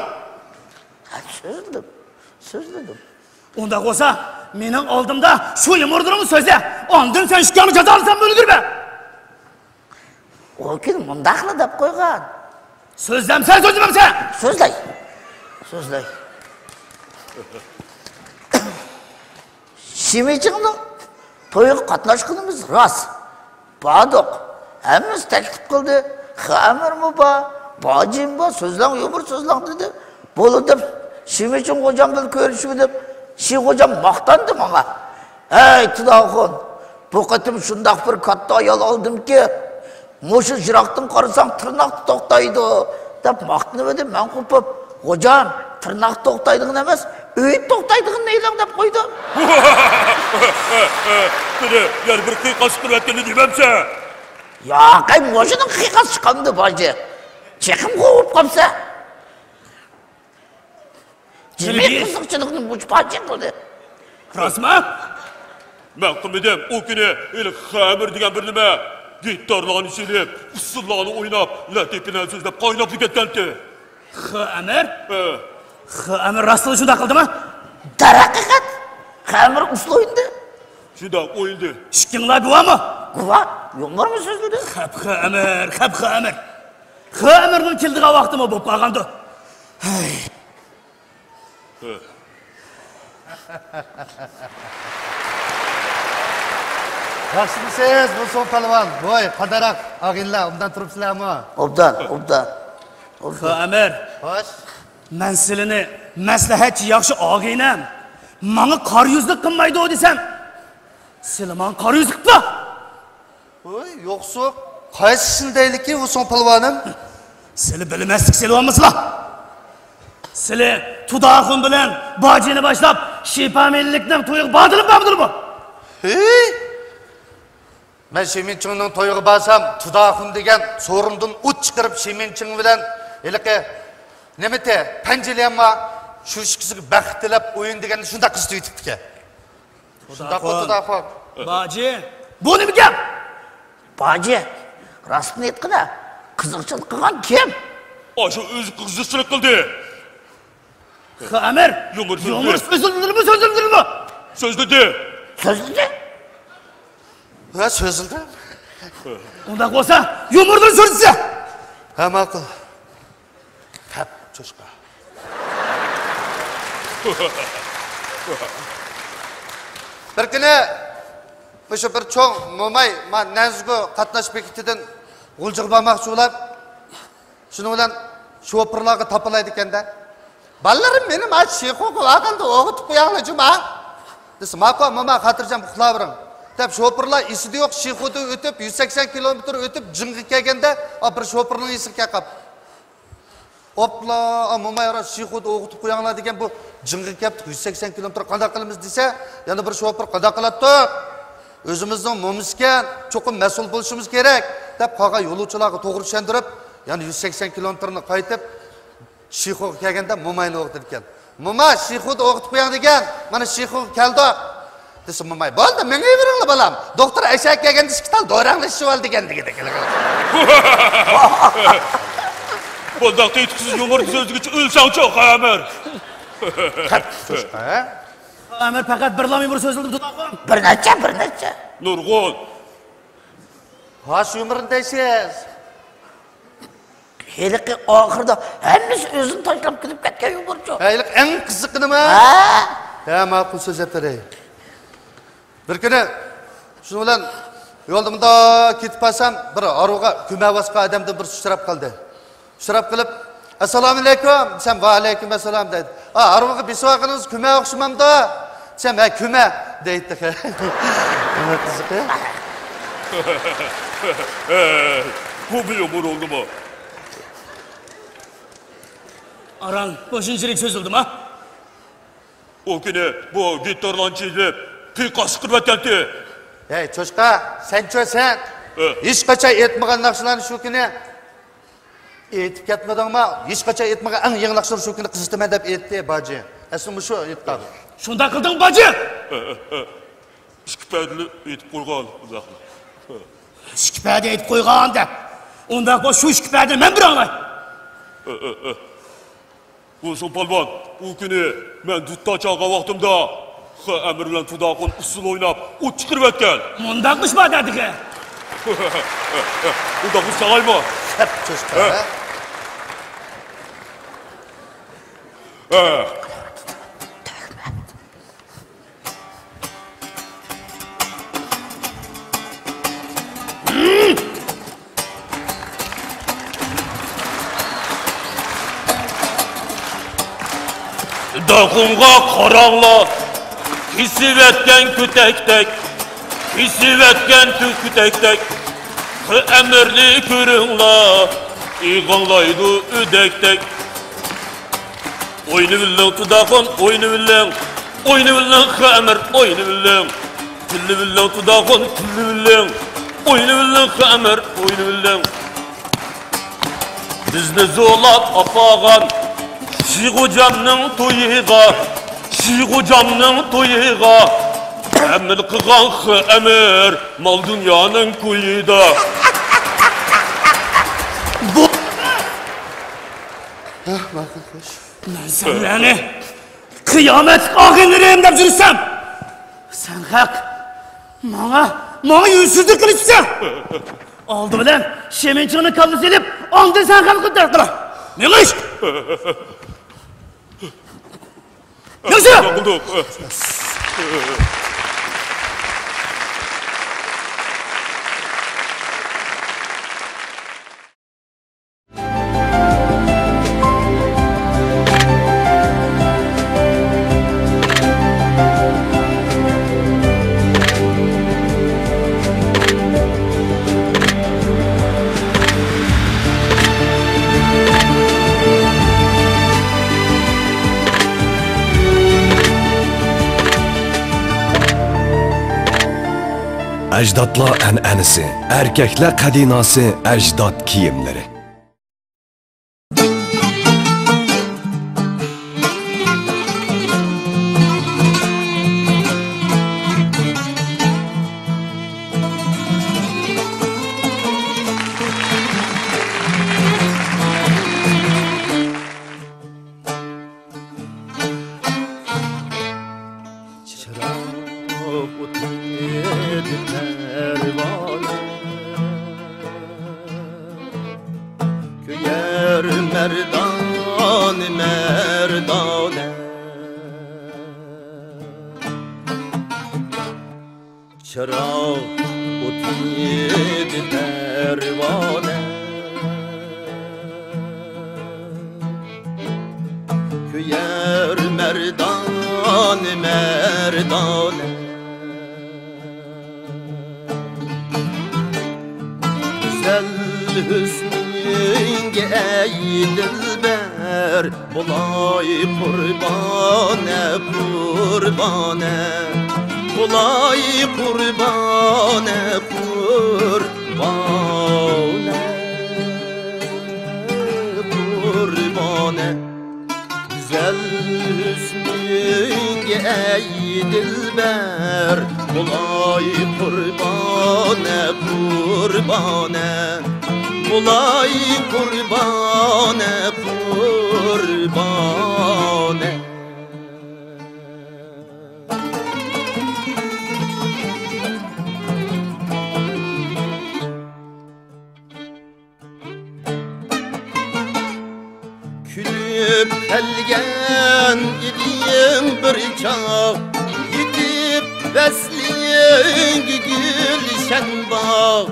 Unda bo'lsa, mening oldimda shu yumurdirni so'zla. Ondan sen ishkani jazolasan bo'ladirmi? O kun mundaqla deb qo'ygan. Sözlemsen sözlememsen. Sözley. Sözley. Şimiçingning to'yiga qatnashganimiz rost. Bordik. Hammamiz taklif qildi. Xamirmi bor, bojim bor, so'zlang, yumur so'zlang dedi. Bo'ldi deb Şimiching xo'jam bilan ko'rishib deb, xo'jam maqtandi menga. Ey Tudoxon, bu qatim shundoq bir katta ayol oldimki, mushu jiroqdan qarasang tirnoq to'xtaydi deb maqtanib edi. Men qo'pib, xo'jam tirnoq to'xtaydigan emas, uy to'xtaydigan neylang deb qo'ydi. Beni yer bir qiyiqas qilib dememse. Ya qay moshinin qiyiqas chiqamdi boji. Chekim qo'yib qolsa. Jimlik qiziqchilikni muchpachik qildi. Rostmi? Men qilmadim. O kuni eli xamir degan bir nima gitarlarni chelib, usullarni o'ynab, latifalar so'zlab qaynab ketgandi. Xamir? Xamir rostli shunda qildimi? Darhaqiqat xamir usul o'yindi. Shunda o'yindi. Ishkinglar guvohmi? Guvoh, yomg'irmi so'zladi? Xamir. Xamirning keldigan vaqtimi bo'lib qolgandi. Yaxshimisiz, bu so'ng palvon. Voy, qadaroq og'inlar, undan turibsizlarmi? Obdan. Xamir. Xo'sh. Men sizlarni maslahatchi yaxshi og'inam. Menga qor yuzlik qilmaydi desam, sizlar menga qor yuzlik qilib. Voy, yo'qsa, qaysi shundaylikki bu so'ng palvonim? Sizlar bilmaslik selvamsizlar. Sizlar Tudoxon bilan bojini boshlab, Shepamillikning to'yiga bordingmi? Hey! Men Şimichingning to'yiga borsam, Tudoxon degan so'rimdan o't chiqarib Şimiching bilan elqi nimete panjilayamma shu ishkisiga baxt tilab o'yin deganni shunda qiz tuytibdi-ki. Tudoxon. Boji, bu nima gap? Boji, rostni aytqina. Qiziqchilik qilgan kim? Shu o'zi qiziqchilik qildi. Xamir, yumur so'zildirmi? So'zladi. Ha, so'zildi. Unda bo'lsa, yumurdan so'zlasa. Ha, ma'qul. Tap, cho'shqa. Bir kuni o'sha bir cho'ng mo'may men Nazgo qatnash bekitidan g'uljig bormoqchi bo'lib, shuning bilan sho'pirlarga topilaydi ekanda. Ballalarim meni mana Sheyxo'ga vaqanda o'g'itib qo'yanglar juma. Desa, "Ma'qul, mama, xotirjam uxlavering." deb sho'pirlar esida yo'q Sheyxo'dan o'tib 180 kilometr o'tib jinga kelganda, bir sho'pirning esiga qolib. Opla, mo'mayra Sheyxo'da o'g'itib qo'yanglar degan bu jinga kelib 180 kilometr qanday qilamiz desa, yana bir sho'pir qanday qiladi? O'zimizning mo'miskan, cho'qim mas'ul bo'lishimiz kerak deb qolgan yo'lovchilarga to'g'ri tushuntirib, yana 180 kilometrni qaytib Sheyxo'ga kelganda mo'mayni o'g'itib ekan. Mo'ma Sheyxo'da o'g'itib qo'yang degan, mana Sheyxo'ga keldi. Desa mo'may, "Bo'ldi, menga beringlar balam. Doktor Ashak kelganda ishqital do'ranglashib ol degan degida." Bundoq teytisiz yumur so'zgicha o'lsangchi, Xamir. Xamir faqat bir lam yumur so'zildi Tudoxon. Bir necha. Nurg'un. Hosh yumurindaysiz. Heliqi oxirida hammasi o'zini tashlab ketib ketgan yumurchi. Hayliq eng qiziqi nima? Ha, ma'qul so'z aytaray. Bir kuni shuning bilan yo'ldimda ketib qolsam, bir aruga ko'mavasqa odamdan bir uchrab qoldi. Uchrab qilib, "Assalomu alaykum" desam, "Va alaykum assalom" dedi. Aruga besvaqingiz ko'ma o'xshamamda? Desam, "Ha, ko'ma" deydi. Nima qiziqi? Bu bir yumur oldimi? Aran, boşunchilik so'zildimi? O kuni bu gitarlarni chelib, qiyiqas qilib ketdi. Hey, cho'shqa, sen hech qachon aytmagan narsalarni shu kuni aytib ketmadingmi? Hech qachon aytmagan eng yangi narsalarni shu kuni qizitaman deb aytdi boji. Asli shu aytdi. Shunda qilding boji? Ikki paytli aytib qo'ygan uzoqni. Ikki paytli aytib qo'ygan deb. Unda bu shu ikki paytli men bir anglay. Bu Palvon, o kuni men dutta chalgan vaqtimda Xamir bilan Tudoxon usul o'ynab, o't chiqarib o'tgan. Mundaqmish bu dediga. Unda bu salaymi? Cho'shqa. Dağımğa karanla, kesip etken kütektek, kesip etken kütektek, emirli körünla, iğanlaydı ödektek. Oyunu billen tudağın, oyunu billen, emir, oyunu billen. Tilli billen tudağın, tilli billen, oyunu billen, emir, oyunu billen. Bizni zolat apağan, Şeyh hocamның toyıga, Şeyh hocamның toyıga, emir kıgan emir, mal dünyanın kuyuda. Bu... Ben senlerini kıyamet ağınırım dep жүрсем, sen hak, bana yüzsüzlük kılıçsan. Aldı bilen, şemençini kaldı selip, aldı sen kalkıp derkala. Ne kış? Yoksa? Əcdadlar ənənəsi, erkəklər qədinası, əcdad kiyimləri. Çıraq otiydi pervane, köyer merdane merdane. Güzel hüsnünge ey dilber, bulay kurbane kurbane. Bulay kurbane kurbane kurbane. Güzel hüsnünge ey dilber, bulay kurbane kurbane. Bulay kurbane kurbane. Külüp gelgen idim bir çağ, yitip besliyen gülşen bağ.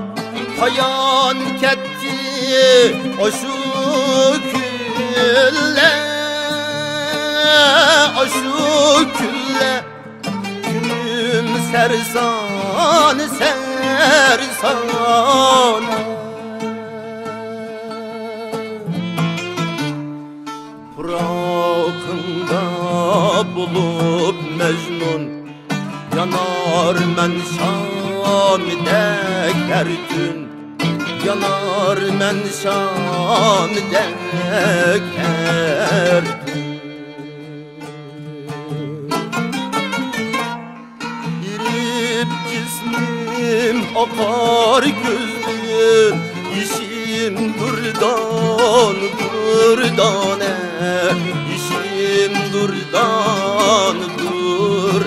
Payan ketti o şu külle, o şu külle. Günüm sersan sersan. Bırakında bulup Mecnun, yanar men Şam'dek her gün. Yanar men Şam'dek her gün. Girip cismim akar gözlüm, işim durdan durdane, işim durdan durdane.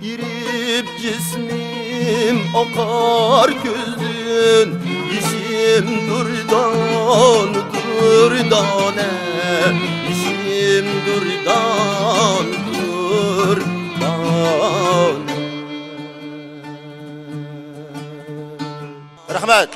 Girip cismim akar gözlüm, işim İşim durdan durdane, işim durdan durdane. Rahmet.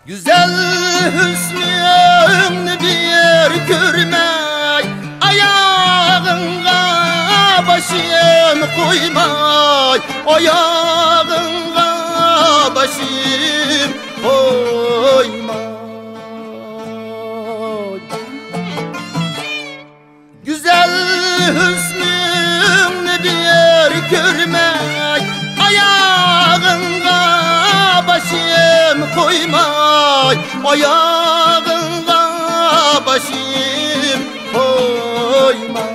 Güzel hüsnünü bir görmek, ayağınga başım koymak, ayağınga başım koymak. Güzel hüsnünü bir görmek, ayağınga başım koymak, ayağınga başım koymak.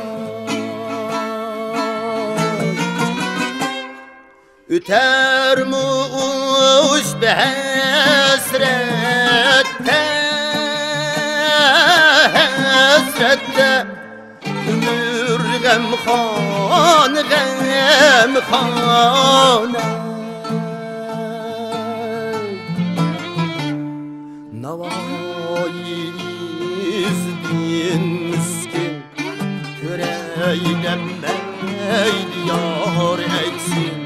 Üter muş behesrette, hasrette, ömür gamxan gamxana. Navayiniz din miskin, göreylenmeydi yar eksin,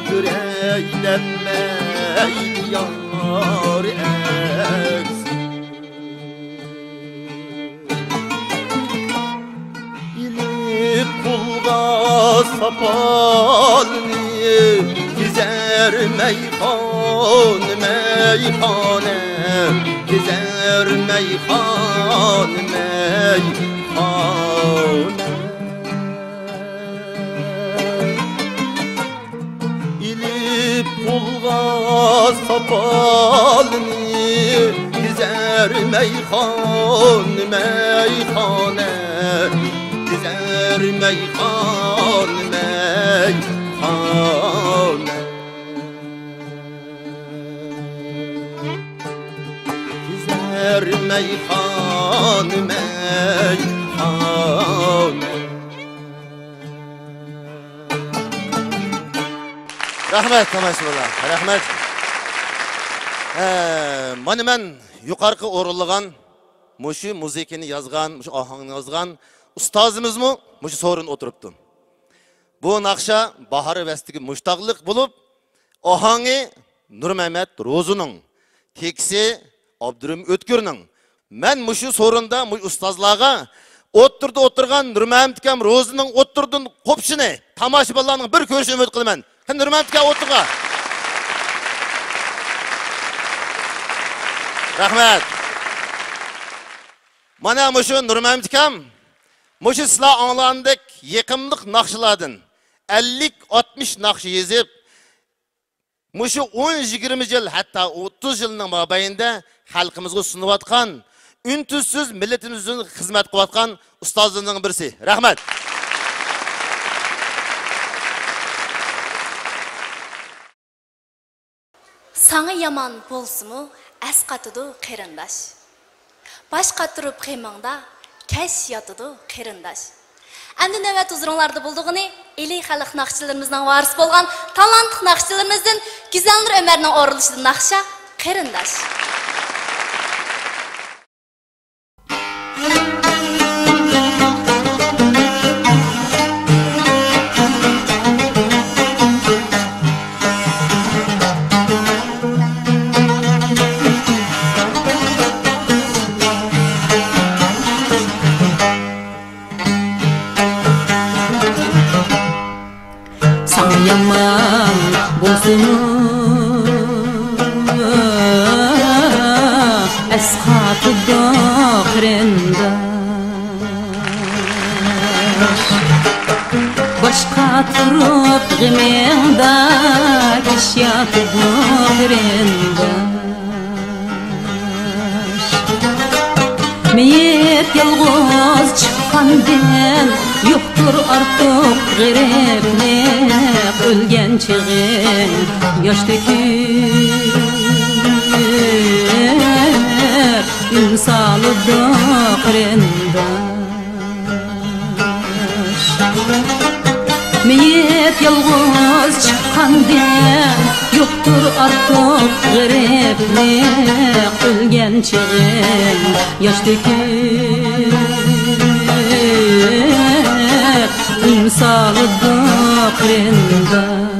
göreylenmeydi yar eksin. İlip kulga sapalni, gizer meyhan meyhane, gizer meyhan meyhane. İlip kulga sapalni, gizer meyhan meyhane, gizer meyhan meyhane. Gizer meyhan meyhane. Rahmet Tamasıbullah, rahmet. Mana men yuqorqi o'rinlagan mushu muzikani yozgan, mushu ohangni yozgan ustozimizmi mushu so'rin o'tiribdi. Bu naqsha bahori vastigi mushtaqliq bo'lib, ohangi Nurmehmet Ro'zining, tekisi Abdurrahim O'tkirning. Men mushu so'rinda mush ustozlarga o'tirgan Nurmehmet akam Ro'zining o'tirdan qo'pshini tomoshabinlarning bir ko'rishini umid qilaman. Nurmehmet aka o'tirga. Rahmat. Mana mushu Nurmehmet akam mushu sizlar anglandik yiqimliq naqshlardan 50-60 naqsh yezib, mushu 10-20 yil, hatta 30 yilning mobaynida xalqimizga sunayotgan, üntüzsiz milletimizin xizmat qilayotgan ustozlarning birisi. Rahmat. Sana yaman bolsumu as qatıdı qerindaş. Baş qatırıp qıymanda keş yatıdı qerindaş. Endi növbet huzurunlarda bulduğunu eli xalq naqşçılarımızdan varis bolgan talantlı naqşçılarımızdan Güzelnur Ömer'nin oruluşudu naqşa qerindaş. Yaman bolsumu esqatıda qırında Oturup gımında Kış yatıp kırındaş Meyip yalğız çıqqandan Yoktur artık gırıplık Ölgen çığın yaş dökür Ünsalıdı kırındaş Meyip yalğız çıqqandan Yoktur artık gırıplık Ölgen çığın yaş dökür Ünsalıdı kırındaş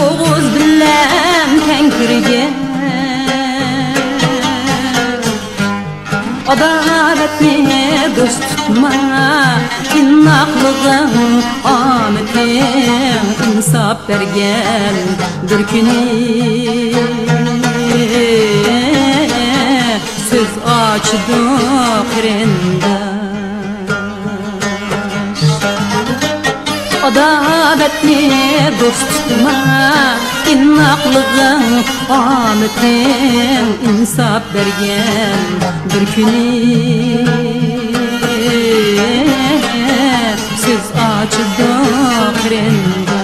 Oğuz billen tenkirgen Adaletini dost tutma İnnaqlığın ametin insaf bergen bir günü Söz açdı kırındaş Adaletni dost tutma İnnaqlığın ametin insaf bergen bir günü Söz açdı kırındaş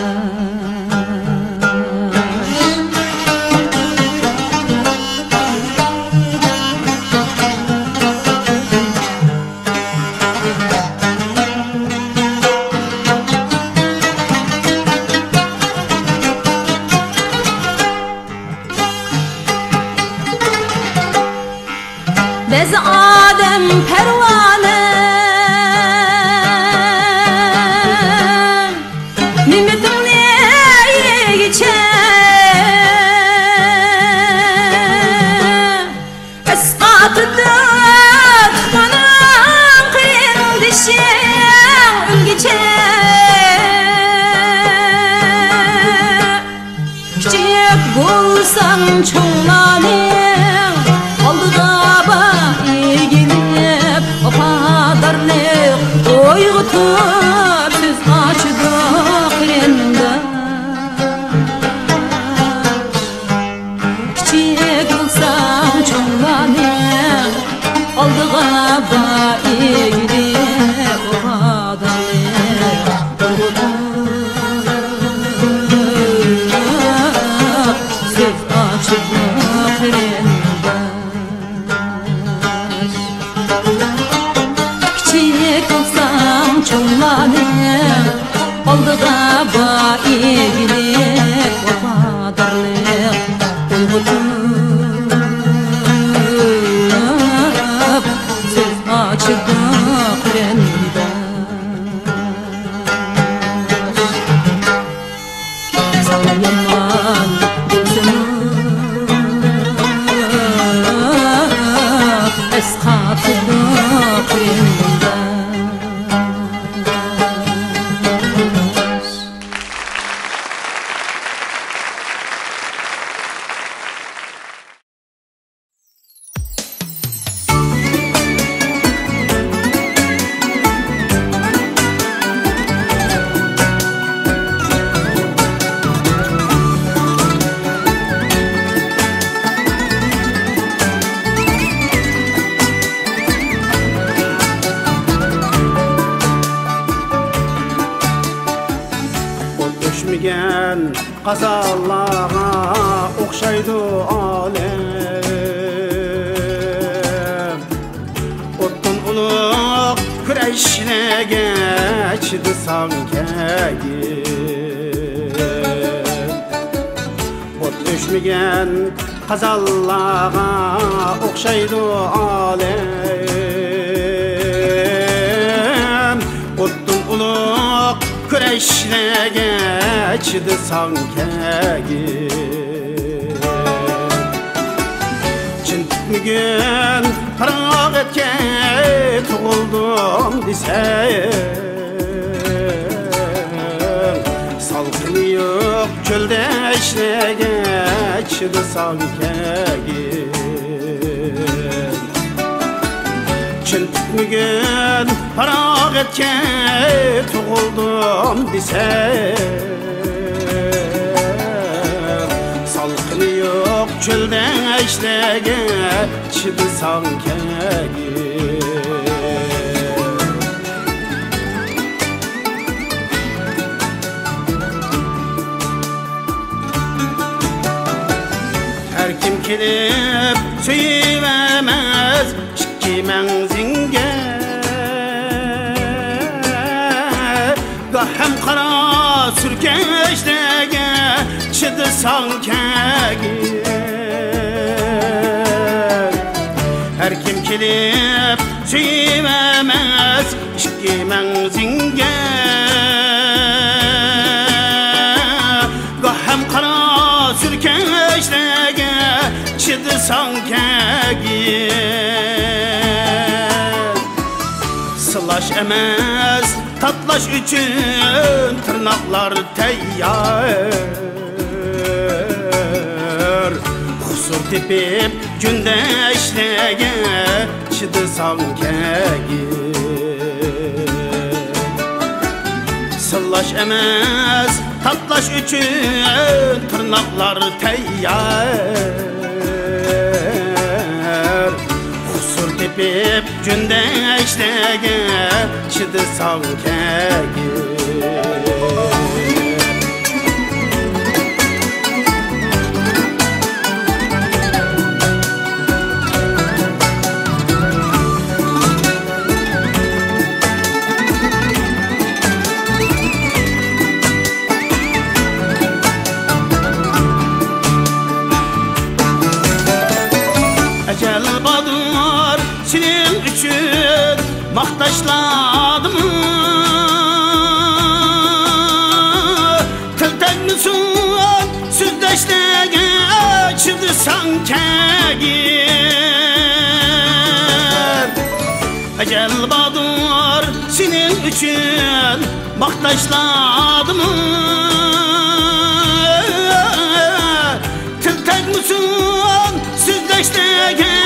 Biz Adem pervane Nimetimle geçer Esqatıda tıkanın kıyın dişin geçer Küçük bulsan çoğlanın aldıda Vafadarlık oyg'utup söz açdı kırındaş Kichik bo'lsam cho'nglanib oldiga egilib vafadarlık oyg'utup söz açdı kırındaş Çoğlanıp oldığa egilip vafadarlık uyg'utup söz açdı kırındaş Sana yaman gözümü esqatıda kırındaş Qasallağa oqşaydı alem Ottun uluq küreşine geçdi sankegi Ot düşmügen qasallağa oqşaydı alem Ottun uluq küreşine geçdi sankegi bugun farog'atga tug'ildim desang salqini yo'q cho'lda ishlagach chidasan kagin chin bugun farog'atga tug'ildim desang salqini yo'q cho'lda ishlagach chidasan kagin her kim kelib suyvamaz ikki manzinga gahem qara surkashdaga chidasan kagin her kim kelib suyvamaz ikki manzinga gahem qara surkashdaga chidasan kagin sılash emas tatlash uchun tırnaqlar tayyor huzur tepib kunda ishlaga chidasan kagin sılash emas tatlash uchun tırnaqlar tayyor huzur tepib kunda ishlaga chidasan kagin Ecel badur senin üçün maqtaşladım Tiltek müsun süzdeşlege çıdısan kagin Ecel badur senin üçün maqtaşladım Tiltek müsun süzdeşlege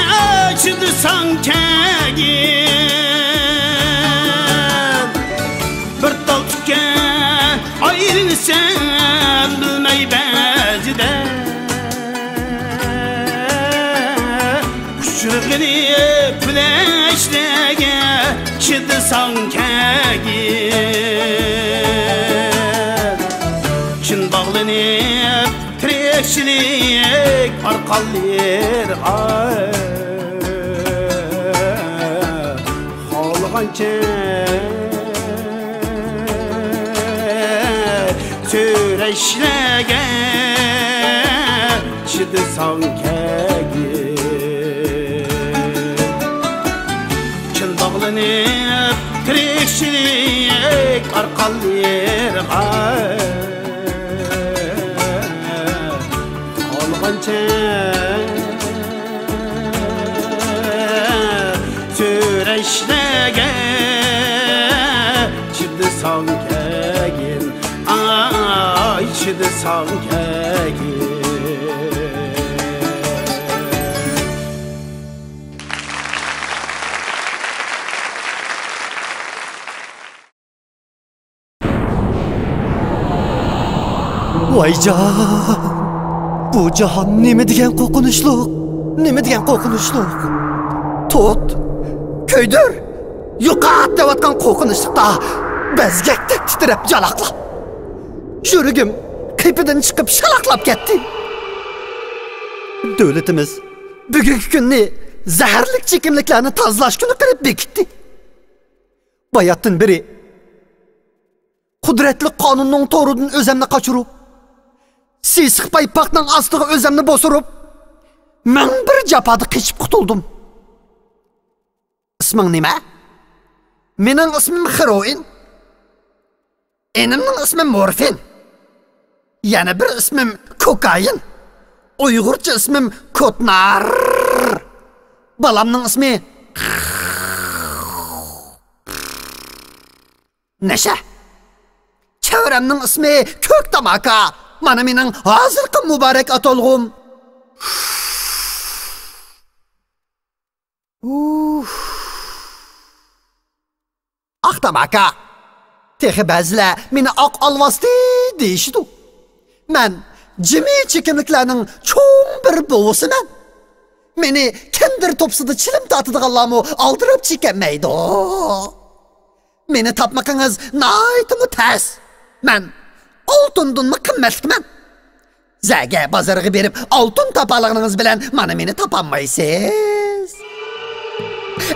çıdısan kagin Bir tal tüke ayrılsam bilmey bezide Kuşrugini püleşlege çıdısan kagin Çin bağlanıp tirekçilik arqallir Halğanca Söreşlege çıdısan kagin Çin bağlanıp tirekçilik arqallir Halğanca Söreşlege çıdısan kagin Ay çıdısan kagin Vaycan! Bu jahan nima degan qo'rqinchliq? Nima degan qo'rqinchliq? Tot, kuydir. Yo'qot deyotgan qo'rqinchliqda bezgakdek titrab jalaqlab. Yuragim qipidan chiqib shalaqlab ketdi. Davlatimiz bugungi kunni zaharli chekimliklarni tozalash kuni qilib bekitdi. Bayatdan biri qudratli qonunning to'ridan o'zimni qochirib Sisiq paypaqning ostiga o'zimni bosurib, men bir japada qechib qutuldim. Isming nima? Mening ismim Heroin. Enimning ismi Morfin. Yana bir ismim Kokain. Uyg'urcha ismim Kotnar. Balamning ismi Nasha. Çevremning ismi Ko'k Tamaka. Mana mening hozirgi muborak atalg'um. Oq Tamaka. Texi ba'zilar meni oq olvosdi deyishdi. Men jimi chekimliklarning cho'ng bir buvisiman. Meni kimdir topsida chilim tatadiganlarmi oldirib chekanmaydi. Meni tapmaqingiz naytimi tas. Men oltundunmi qimmatlikman. Zaga bozorga berib oltin topalagingiz bilan mana meni topolmaysiz.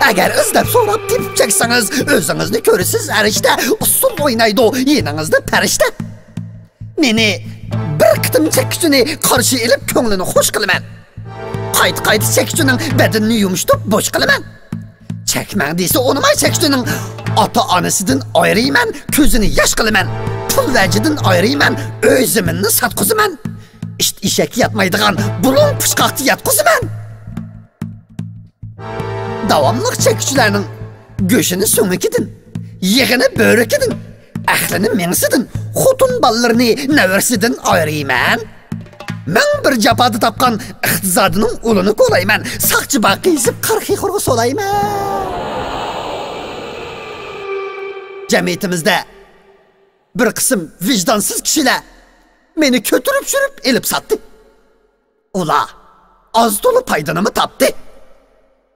Agar izlab so'rab tepib cheksangiz, o'zingizni ko'rasiz, arishda usul o'ynaydi, yeningizda farishta. Meni bir qitim chekkichini qarshi elib ko'nglini xush qilaman. Qayt chekkichining badanini yumshtib bo'sh qilaman. Chekmang desa, o'nimay chekkichining ota-onasidan ayrayman, ko'zini yosh qilaman. Pul vajidan ayrayman, o'zimni satqizaman. Eshak yatmaydigan bulun pushqaqni yatqizaman. Davomli chekkichilarning go'shini so'ngikidin, yig'ini bo'rikidin, ahlini mengsidin, xotun ballarining navarsidan ayrayman. Ming bir jafoda topgan iqtisodining ulini qo'layman, saqchi baqiyizib qarxixurga solayman. Jamiyatimizda bir qism vijdonsiz kishilar meni ko'tirib shurib elib satdi. Ular oz to'la foydanimi topdi.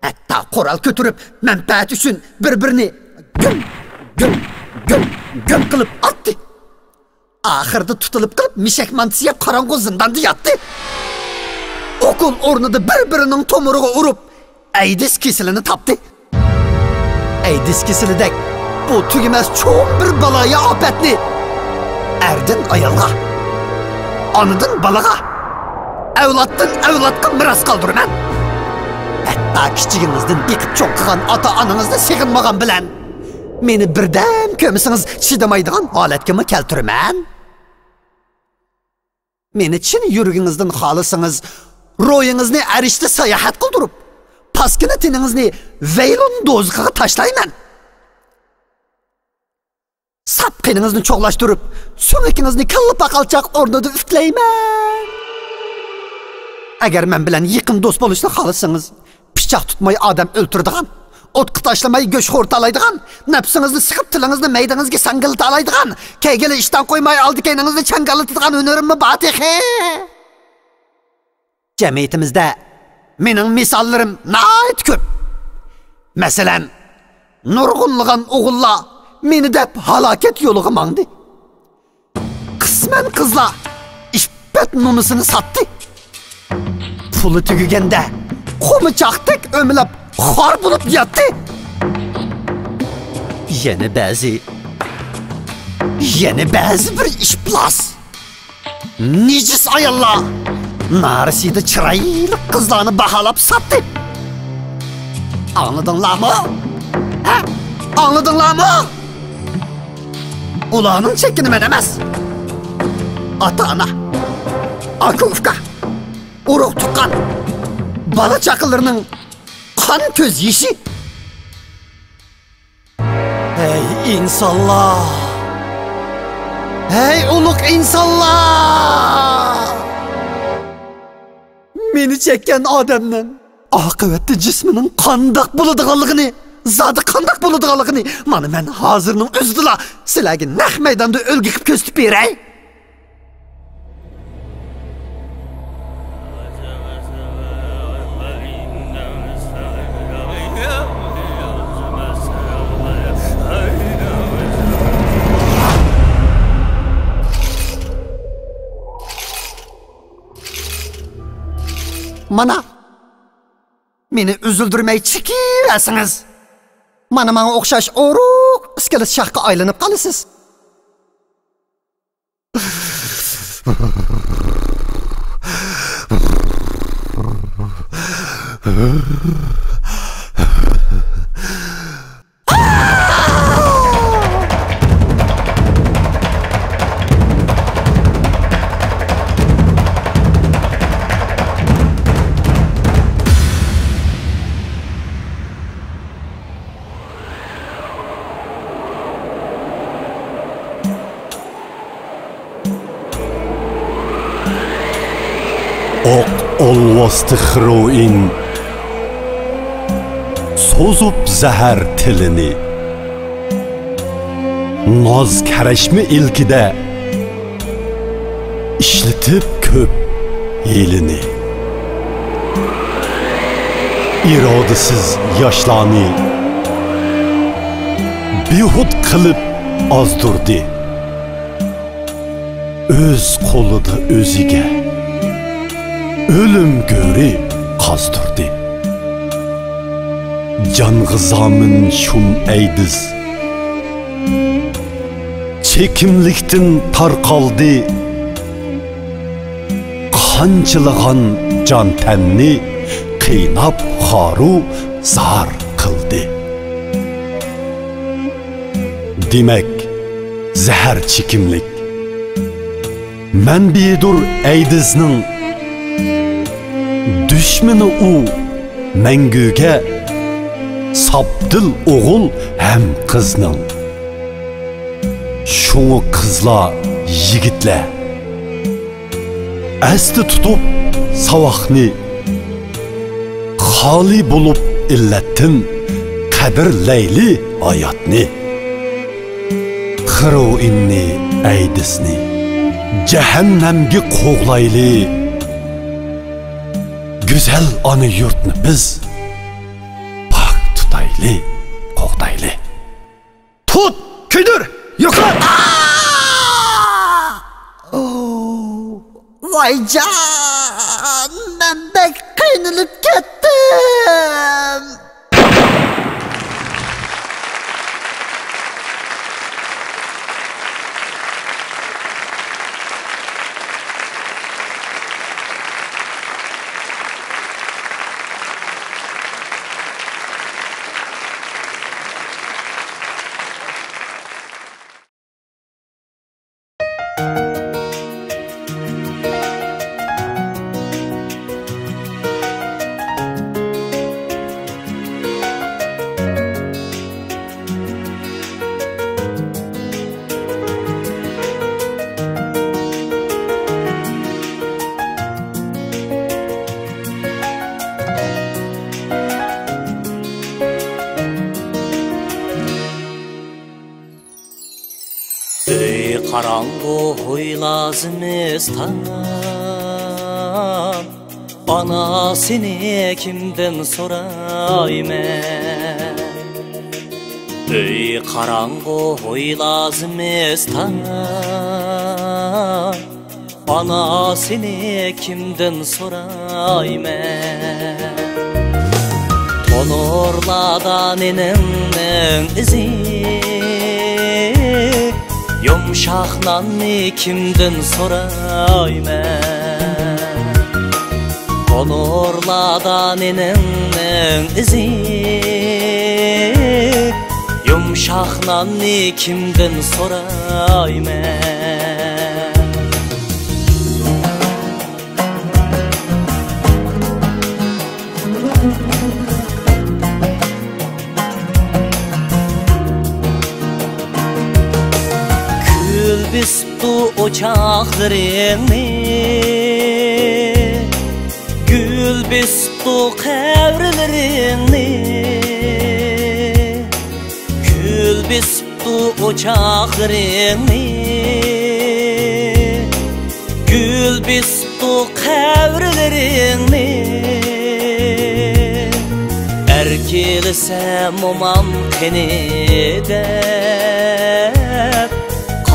Hatta qoral ko'tirib manfaat uchun bir-birini gum qilib atdi. Oxirida tutilib qilib mishak mantisiya qorong'u zindonda yotdi. O'qul o'rnida bir-birining tomiriga urib aydis kesilini topdi. Aydis kesilidek bu tugimas cho'ng bir baloya ofatni erdan ayolga, onadan balaga, avloddan avlodga miros qoldiraman. Hatta kichigingizdan beqib cho'ng qilgan ota-onangizni sig'inmagan bilan meni birdan ko'misingiz chidamaydigan holatga keltiraman. Meni chin yuragingizdan xohlasangiz, ro'yingizni arishda sayohat qildirib, paskina tiningizni vaylon do'zqiga tashlayman. Sapqiningizni cho'g'lashtirib, so'ngikingizni kalla paqalchoq o'rnida uflayman. Agar men bilan yaqin do'st bo'lishni xohlasangiz, pichoq tutmay odam o'ltiradigan, o'tqa tashlamay go'sht xo'rtalaydigan, nafsingizni siqib tilingizni maydangizga sangiltalaydigan, kaygili ishdan qo'ymay oldi-keyningizni changalatadigan hunarimni batihi. Jamiyatimizda mening misollarim nayt ko'p. Masalan, nurg'unligan o'g'illar meni deb halokat yo'liga mangdi. Qisman qizlar ishbat nomusini satdi. Puli tugaganda qo'michoqdek o'milab xor bo'lib yotdi. Yana ba'zi bir ishplas nijis ayollar narisida chiroyli qizlarni baholab satdi. Anladinglarmi? Ha? Anladinglarmi? Ularning chekini men emas. Ota-ona, aka-uka, urug' tuqqan bola chaqalarining qon ko'z yeshi. Ey insonlar! Ey ulug' insonlar! Meni chekkan odamning oqibatda jismining qandoq bo'ladiganligini, zodi qandoq bo'ladiganligini mana men hozirning o'zida sizlarga naq maydonda o'lgib ko'rsatib beray. Mana meni üzüldürmey chiqaverasiniz. Mana menga o'xshash o'ruq iskalat shahqa aylanib qolasiz. oq olvosdi xiroin so'zib zahar tilini noz karashmi ilkida ishlatib ko'p yelini irodasiz yoshlarni behud qilib ozdurdi o'z qo'lida o'ziga o'lim go'ri qozdirdi jang'izomin shum aydiz chekimlikdan tarqaldi qanchilag'an jon tanni qiynab xoru zar qildi demak zahar chekimlik manbidur aydizning düşməni u məngüge sabdil oğul hem qızның şunu qızla yigitlə əsti tutub savaqni xali bulup illətin qədirləyli hayatni xiroinni aydizni cehennemgi qoğlaylı güzel anı yurtni biz pak tutaylı qoğdaylı tut küydür yuqar vay can ben bek qiynalib ketdim Karango hoylazımızdan Bana seni kimden sorayım Ey karango hoylazımızdan Bana seni kimden sorayım Tonorladan inen izi Yumşaqnan kimden sorayım Onurladan inen izi Yumşaqnan kimden sorayım Bistu ocaklarını Gül bistu kevrilerini Gül bistu ocaklarını Gül bistu kevrilerini Erkilisem umam kenide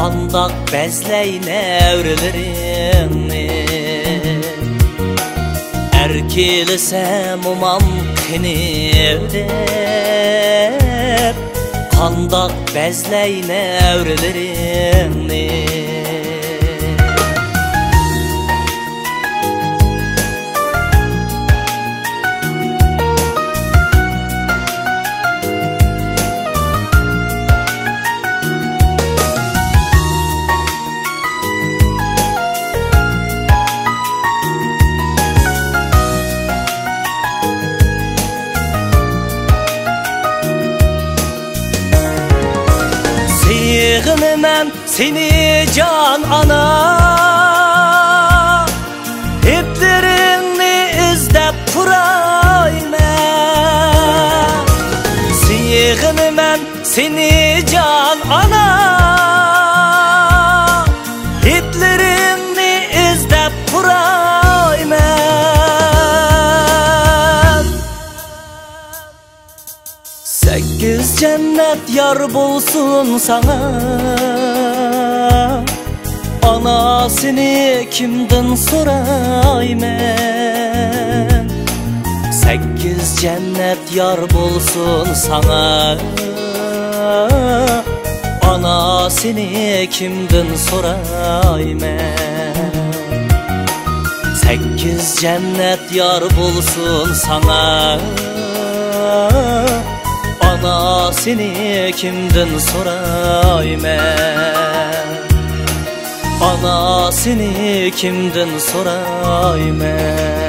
Kandak bezley nevrelerini Erkilisem umam kinevde Kandak bezley nevrelerini Yığınımam seni can ana Heptirim seni can ana hitlerimni izlep kurayman 8 cennet yar bulsun sana ana seni kimden sorayman 8 cennet yar bulsun sana ana seni kimden sorayman 8 cennet yar bulsun sana ana seni kimden sorayman ana seni kimden sorayman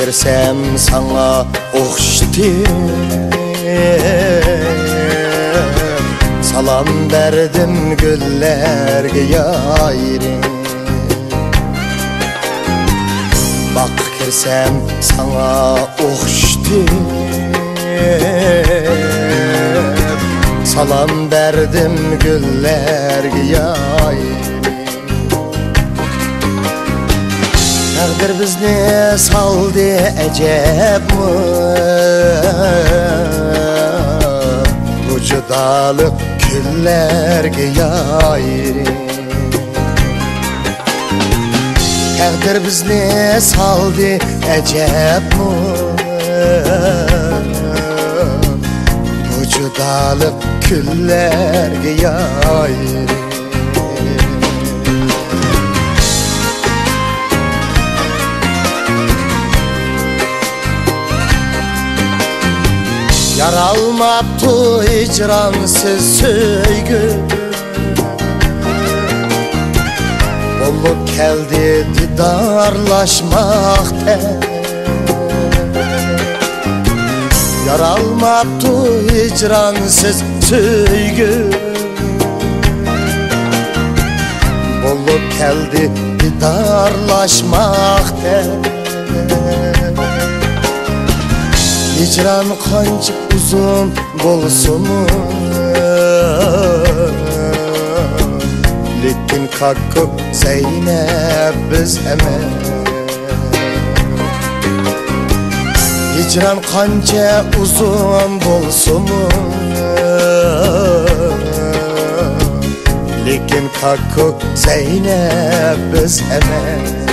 Girsem sana okştu salam verdim güllerge yayrı bak girsem sana okştu salam verdim güllerge yayrı Takdir bizni saldı ecep mi? Bu judalık küllerge yayrı Takdir bizni saldı ecep mi? Bu judalık küllerge yayrı Yaralmaptı hicransız söygü Bolluk geldi didarlaşmakta Yaralmaptı hicransız söygü Bolluk geldi didarlaşmakta Hicran kancık uzun bolsun Lekin kalkıp Zeynep biz hemen Hicran kanca uzun bolsun Lekin kalkıp Zeynep biz hemen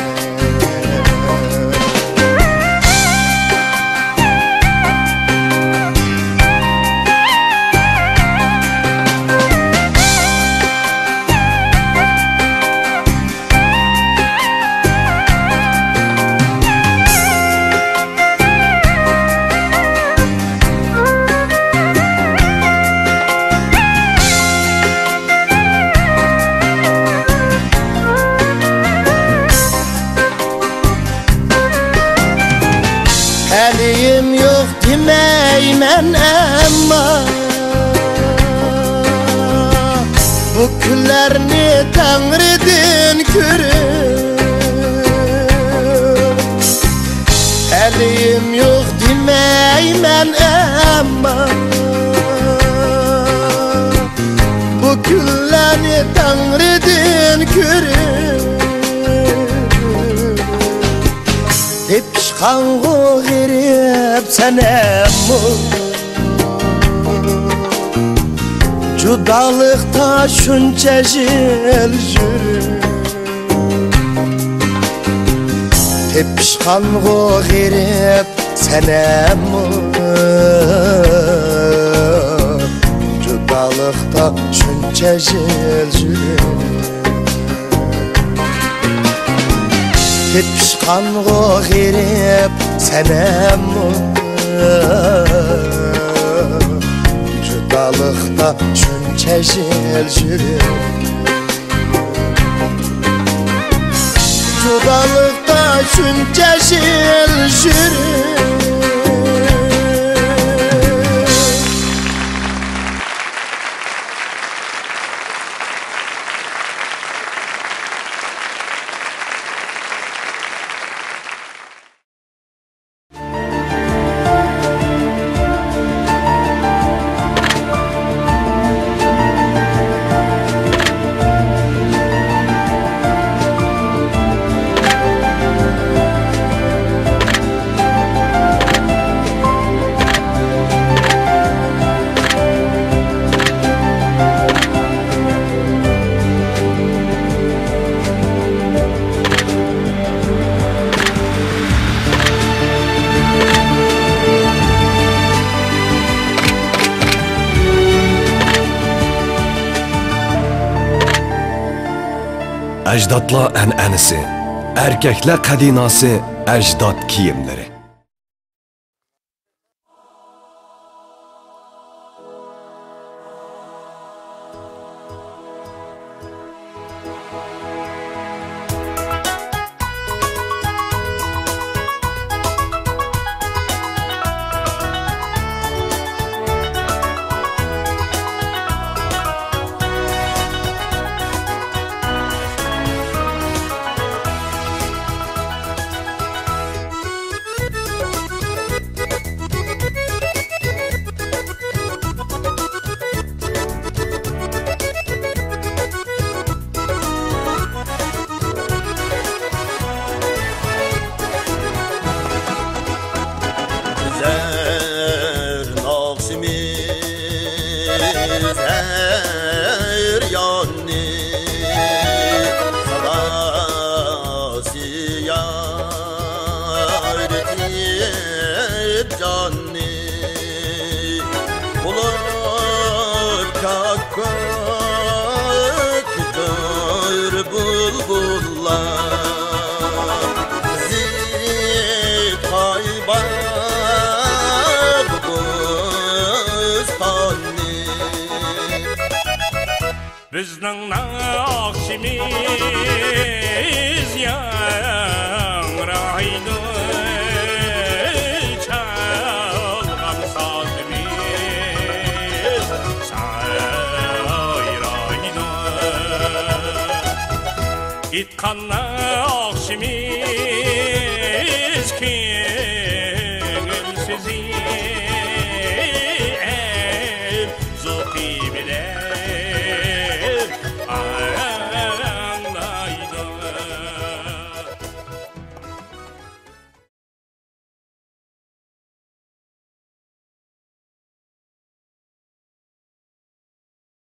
Elim yok demeymen ama Bu küllerini Tanrı'dan körür Elim yok demeymen ama Bu küllerini Tanrı'dan körür Tepişkanğı girip senemu Judalıkta şunca jil jürür Tepişkanğı girip senemu Judalıqda şuncha yil yurib Ketpishqango g'erib sanammo Judalıqda şuncha yil yurib Judalıqda şuncha yil yurib Əcdadlar ənənəsi, erkəklər qədinası, əcdad kiyimləri. Bizning naqshimiz yangraydi chalg'am sozimiz sayraydi itqan naqshimiz ko'ngilsiz